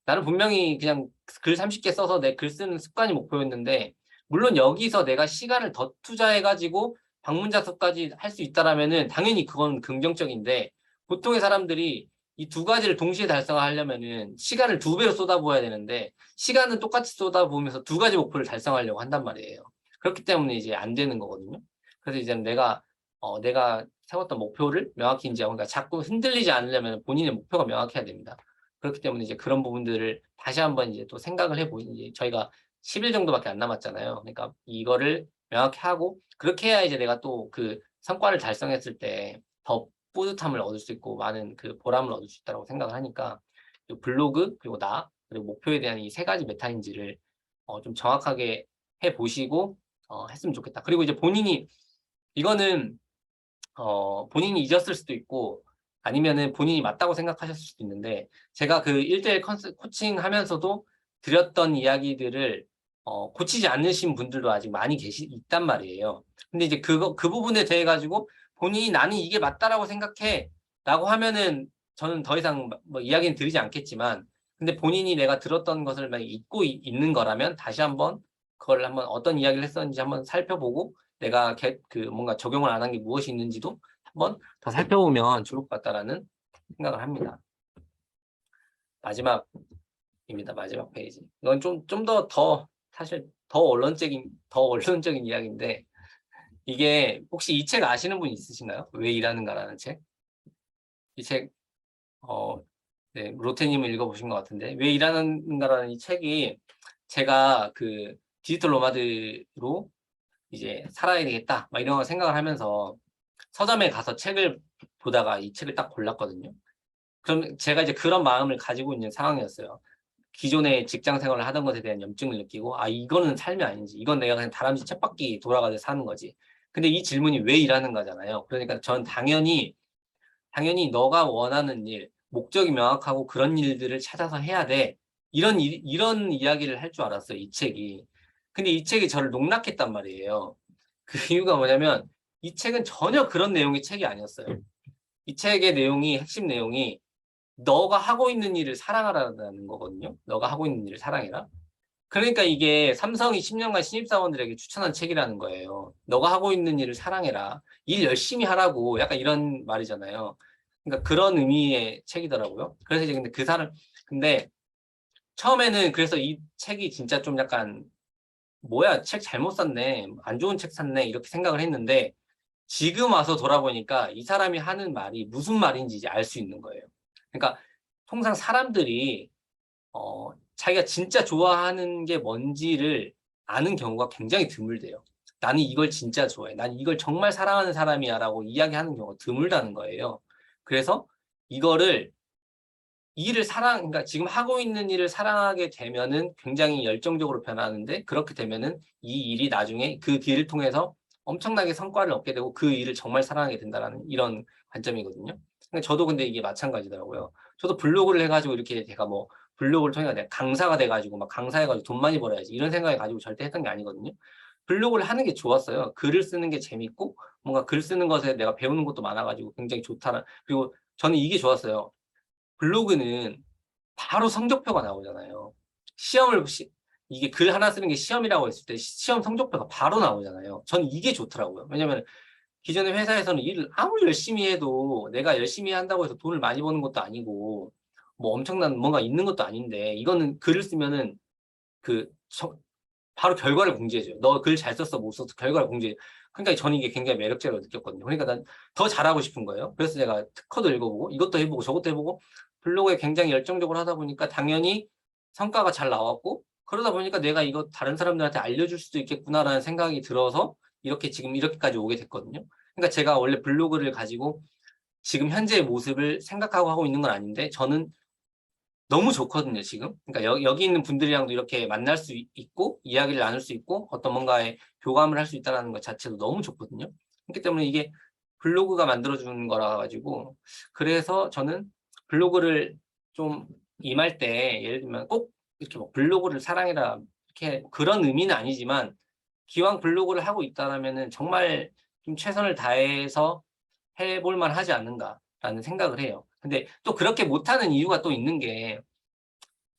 나는 분명히 그냥 글 30개 써서 내 글 쓰는 습관이 목표였는데, 물론 여기서 내가 시간을 더 투자해가지고 방문자 수까지 할 수 있다라면은 당연히 그건 긍정적인데, 보통의 사람들이 이 두 가지를 동시에 달성하려면은 시간을 2배로 쏟아부어야 되는데 시간은 똑같이 쏟아부으면서 두 가지 목표를 달성하려고 한단 말이에요. 그렇기 때문에 이제 안 되는 거거든요. 그래서 이제 내가 세웠던 목표를 명확히 이제 그러니까 자꾸 흔들리지 않으려면 본인의 목표가 명확해야 됩니다. 그렇기 때문에 이제 그런 부분들을 다시 한번 이제 또 생각을 해보니, 이제 저희가 10일 정도밖에 안 남았잖아요. 그러니까 이거를 명확히 하고 그렇게 해야 이제 내가 또 그 성과를 달성했을 때 더 뿌듯함을 얻을 수 있고 많은 그 보람을 얻을 수 있다고 생각을 하니까 블로그 그리고 그리고 목표에 대한 이 3가지 메타인지를 좀 정확하게 해 보시고 했으면 좋겠다. 그리고 이제 이거는 본인이 잊었을 수도 있고 아니면은 본인이 맞다고 생각하셨을 수도 있는데, 제가 그 1대1 코칭 하면서도 드렸던 이야기들을 고치지 않으신 분들도 아직 많이 있단 말이에요. 근데 이제 그 부분에 대해 가지고 본인이 나는 이게 맞다라고 생각해 라고 하면은 저는 더 이상 뭐 이야기는 드리지 않겠지만, 근데 본인이 내가 들었던 것을 막 잊고 있는 거라면 다시 한번 그걸 한번 어떤 이야기를 했었는지 한번 살펴보고 내가 뭔가 적용을 안 한 게 무엇이 있는지도 한번 더 살펴보면 좋을 것 같다라는 생각을 합니다. 마지막입니다. 마지막 페이지. 이건 좀 사실 더 원론적인 이야기인데, 이게 혹시 이 책 아시는 분 있으신가요? 왜 일하는가라는 책? 이 책, 네, 로테님을 읽어보신 것 같은데, 왜 일하는가라는 이 책이 제가 그 디지털 노마드로 이제 살아야 되겠다 막 이런 생각을 하면서 서점에 가서 책을 보다가 이 책을 딱 골랐거든요. 그럼 제가 이제 그런 마음을 가지고 있는 상황이었어요. 기존의 직장 생활을 하던 것에 대한 염증을 느끼고, 이거는 삶이 아닌지, 이건 내가 그냥 다람쥐 쳇바퀴 돌아가듯 사는 거지. 근데 이 질문이 왜 일하는 거잖아요. 그러니까 전 당연히 너가 원하는 일, 목적이 명확하고 그런 일들을 찾아서 해야 돼. 이런 이야기를 할 줄 알았어요, 이 책이. 근데 이 책이 저를 농락했단 말이에요. 그 이유가 뭐냐면 이 책은 전혀 그런 내용의 책이 아니었어요. 이 책의 내용이, 핵심 내용이 너가 하고 있는 일을 사랑하라는 거거든요. 너가 하고 있는 일을 사랑해라. 그러니까 이게 삼성이 10년간 신입사원들에게 추천한 책이라는 거예요. 너가 하고 있는 일을 사랑해라. 일 열심히 하라고. 약간 이런 말이잖아요. 그러니까 그런 의미의 책이더라고요. 그래서 이제 근데 처음에는 그래서 이 책이 진짜 좀 약간 뭐야, 책 잘못 샀네. 안 좋은 책 샀네. 이렇게 생각을 했는데 지금 와서 돌아보니까 이 사람이 하는 말이 무슨 말인지 이제 알 수 있는 거예요. 그러니까 통상 사람들이 자기가 진짜 좋아하는 게 뭔지를 아는 경우가 굉장히 드물대요. 나는 이걸 진짜 좋아해. 난 이걸 정말 사랑하는 사람이야 라고 이야기하는 경우가 드물다는 거예요. 그래서 이거를 그러니까 지금 하고 있는 일을 사랑하게 되면은 굉장히 열정적으로 변하는데 그렇게 되면은 이 일이 나중에 그 뒤를 통해서 엄청나게 성과를 얻게 되고 그 일을 정말 사랑하게 된다라는 이런 관점이거든요. 저도 근데 이게 마찬가지더라고요. 저도 블로그를 해가지고 이렇게 제가 뭐 블로그를 통해 내가 강사가 돼가지고 막 강사해가지고 돈 많이 벌어야지 이런 생각을 가지고 절대 했던 게 아니거든요. 블로그를 하는 게 좋았어요. 글을 쓰는 게 재밌고 뭔가 글 쓰는 것에 내가 배우는 것도 많아가지고 굉장히 좋다는 그리고 저는 이게 좋았어요. 블로그는 바로 성적표가 나오잖아요. 이게 글 하나 쓰는 게 시험이라고 했을 때 시험 성적표가 바로 나오잖아요. 저는 이게 좋더라고요. 왜냐면 기존의 회사에서는 일을 아무리 열심히 해도 내가 열심히 한다고 해서 돈을 많이 버는 것도 아니고 뭐 엄청난 뭔가 있는 것도 아닌데 이거는 글을 쓰면은 그 바로 결과를 공지해줘요. 너 글 잘 썼어, 못 썼어, 결과를 공지해. 그러니까 저는 이게 굉장히 매력적으로 느꼈거든요. 그러니까 난 더 잘하고 싶은 거예요. 그래서 제가 특허도 읽어보고 이것도 해보고 저것도 해보고 블로그에 굉장히 열정적으로 하다 보니까 당연히 성과가 잘 나왔고 그러다 보니까 내가 이거 다른 사람들한테 알려줄 수도 있겠구나라는 생각이 들어서 이렇게 지금 이렇게까지 오게 됐거든요. 그러니까 제가 원래 블로그를 가지고 지금 현재의 모습을 생각하고 하고 있는 건 아닌데 저는 너무 좋거든요, 지금. 그러니까 여기 있는 분들이랑도 이렇게 만날 수 있고, 이야기를 나눌 수 있고, 어떤 뭔가에 교감을 할 수 있다는 것 자체도 너무 좋거든요. 그렇기 때문에 이게 블로그가 만들어주는 거라 가지고, 그래서 저는 블로그를 좀 임할 때, 예를 들면 꼭 이렇게 뭐 블로그를 사랑해라, 이렇게 그런 의미는 아니지만, 기왕 블로그를 하고 있다라면은 정말 좀 최선을 다해서 해볼 만하지 않는가라는 생각을 해요. 근데 또 그렇게 못하는 이유가 또 있는 게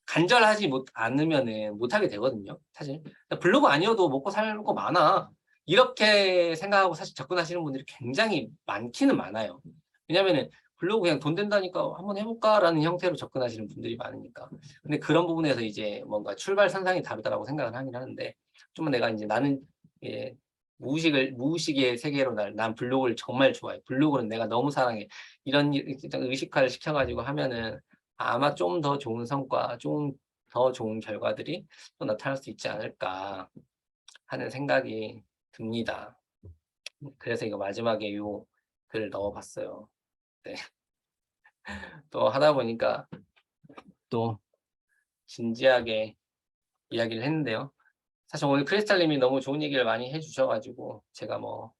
간절하지 않으면은 못하게 되거든요. 사실 블로그 아니어도 먹고 살 거 많아. 이렇게 생각하고 사실 접근하시는 분들이 굉장히 많기는 많아요. 왜냐면은 블로그 그냥 돈 된다니까 한번 해볼까라는 형태로 접근하시는 분들이 많으니까. 근데 그런 부분에서 이제 뭔가 출발선상이 다르다라고 생각을 하긴 하는데 좀 내가 이제 나는 예, 무의식의 세계로 난 블로그를 정말 좋아해. 블로그는 내가 너무 사랑해. 이런 의식화를 시켜가지고 하면은 아마 좀 더 좋은 성과, 좀 더 좋은 결과들이 또 나타날 수 있지 않을까 하는 생각이 듭니다. 그래서 이거 마지막에 요 글을 넣어봤어요. 네. 또 하다 보니까 또 진지하게 이야기를 했는데요. 사실 오늘 크리스탈님이 너무 좋은 얘기를 많이 해주셔가지고 제가 뭐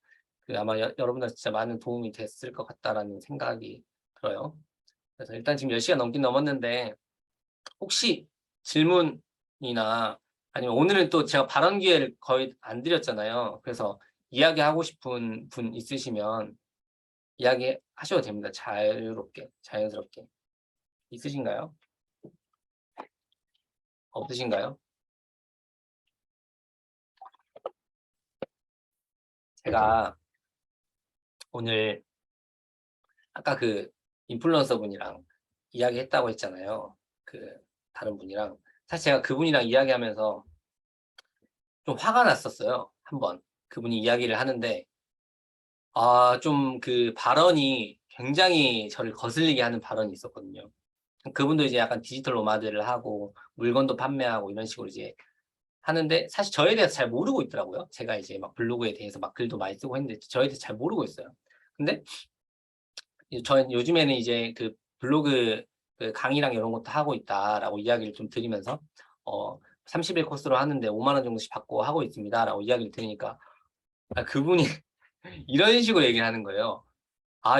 아마 여러분들 진짜 많은 도움이 됐을 것 같다라는 생각이 들어요. 그래서 일단 지금 10시간 넘긴 넘었는데 혹시 질문이나 아니면 오늘은 또 제가 발언 기회를 거의 안 드렸잖아요. 그래서 이야기하고 싶은 분 있으시면 이야기하셔도 됩니다. 자연스럽게. 있으신가요? 없으신가요? 제가 오늘 아까 그 인플루언서 분이랑 이야기했다고 했잖아요. 그 다른 분이랑. 사실 제가 그분이랑 이야기하면서 좀 화가 났었어요. 한번. 그분이 이야기를 하는데 좀 그 발언이 굉장히 저를 거슬리게 하는 발언이 있었거든요. 그분도 이제 약간 디지털 노마드를 하고 물건도 판매하고 이런 식으로 이제 하는데 사실 저에 대해서 잘 모르고 있더라고요. 제가 이제 막 블로그에 대해서 막 글도 많이 쓰고 했는데 저에 대해서 잘 모르고 있어요. 근데 저 요즘에는 이제 그 블로그 그 강의랑 이런 것도 하고 있다라고 이야기를 좀 드리면서 30일 코스로 하는데 5만 원 정도씩 받고 하고 있습니다라고 이야기를 드리니까 그분이 이런 식으로 얘기를 하는 거예요.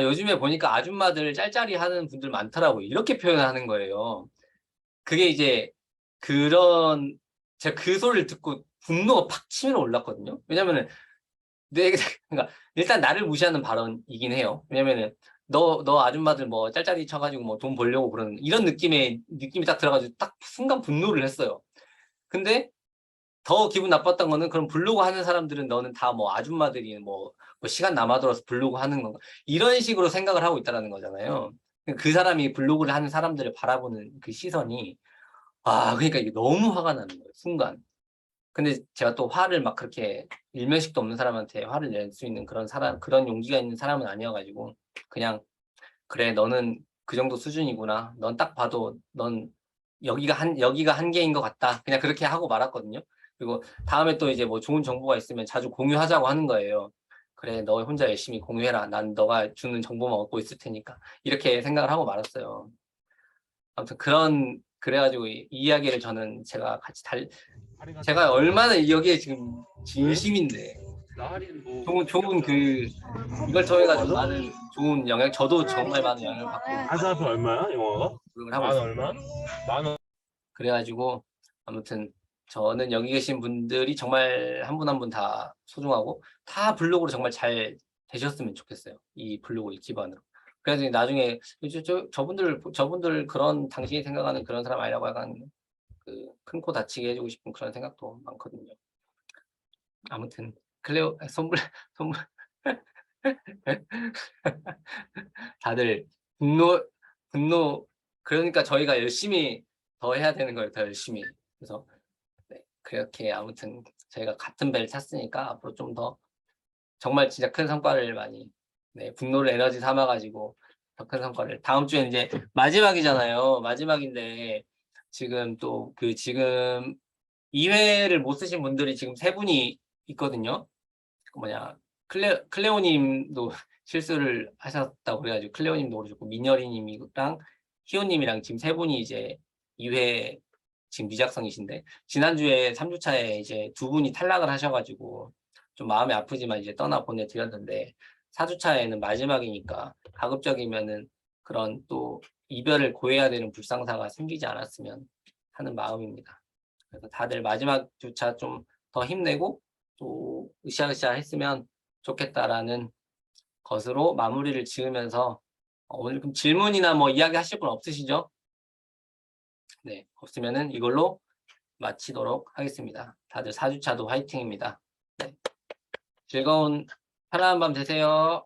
요즘에 보니까 아줌마들 짤짤이 하는 분들 많더라고요. 이렇게 표현하는 거예요. 그게 이제 제가 그 소리를 듣고 분노가 팍 치밀어 올랐거든요. 왜냐면은 그러니까 일단 나를 무시하는 발언이긴 해요. 왜냐면은 너 아줌마들 뭐 짤짤이 쳐가지고 뭐 돈 벌려고 그러는 이런 느낌이 딱 들어가지고 딱 순간 분노를 했어요. 근데 더 기분 나빴던 거는 그럼 블로그 하는 사람들은 너는 다 뭐 아줌마들이 뭐 시간 남아들어서 블로그 하는 건가 이런 식으로 생각을 하고 있다라는 거잖아요. 그 사람이 블로그를 하는 사람들을 바라보는 그 시선이 그러니까 이게 너무 화가 나는 거예요, 순간. 근데 제가 또 화를 막 그렇게 일면식도 없는 사람한테 화를 낼 수 있는 그런 용기가 있는 사람은 아니어가지고 그냥 그래 너는 그 정도 수준이구나. 넌 딱 봐도 넌 여기가 한계인 것 같다. 그냥 그렇게 하고 말았거든요. 그리고 다음에 또 이제 뭐 좋은 정보가 있으면 자주 공유하자고 하는 거예요. 그래 너 혼자 열심히 공유해라. 난 너가 주는 정보만 얻고 있을 테니까. 이렇게 생각을 하고 말았어요. 아무튼 그래가지고 이 이야기를 저는 제가 얼마나 여기에 지금 진심인데 나 할인 뭐 좋은 이걸 통해 가지고 많은 좋은 영향 저도 정말 많은 영향을 받고 한 사람표 얼마야 영화가? 노력을 하고 만 있어요. 얼마? 만 원. 그래가지고 아무튼 저는 여기 계신 분들이 정말 한 분 한 분 다 소중하고 다 블로그로 정말 잘 되셨으면 좋겠어요. 이 블로그를 기반으로. 그래서 나중에 저분들 그런 당신이 생각하는 그런 사람 아니라고 약간 큰 코 다치게 해주고 싶은 그런 생각도 많거든요. 아무튼 클레오 선물 다들 분노 그러니까 저희가 열심히 더 해야 되는 거예요. 더 열심히. 그래서 네, 그렇게 아무튼 저희가 같은 배를 탔으니까 앞으로 좀 더 정말 진짜 큰 성과를 많이 분노를 에너지 삼아 가지고 더 큰 성과를 다음 주에 이제 마지막이잖아요. 마지막인데 지금 또 지금 2회를 못 쓰신 분들이 지금 3분이 있거든요. 클레오님도 실수를 하셨다고 그래가지고 클레오님도 그러셨고 민열이님이랑 희호님이랑 지금 3분이 이제 2회 지금 미작성이신데 지난주에 3주차에 이제 2분이 탈락을 하셔가지고 좀 마음이 아프지만 이제 떠나 보내드렸는데 4주차에는 마지막이니까 가급적이면은 그런 또 이별을 고해야 되는 불상사가 생기지 않았으면 하는 마음입니다. 그래서 다들 마지막 주차 좀 더 힘내고 또 으쌰으쌰 했으면 좋겠다라는 것으로 마무리를 지으면서 오늘 그럼 질문이나 뭐 이야기 하실 분 없으시죠? 네, 없으면은 이걸로 마치도록 하겠습니다. 다들 4주차도 화이팅입니다. 네. 즐거운 편안한 밤 되세요.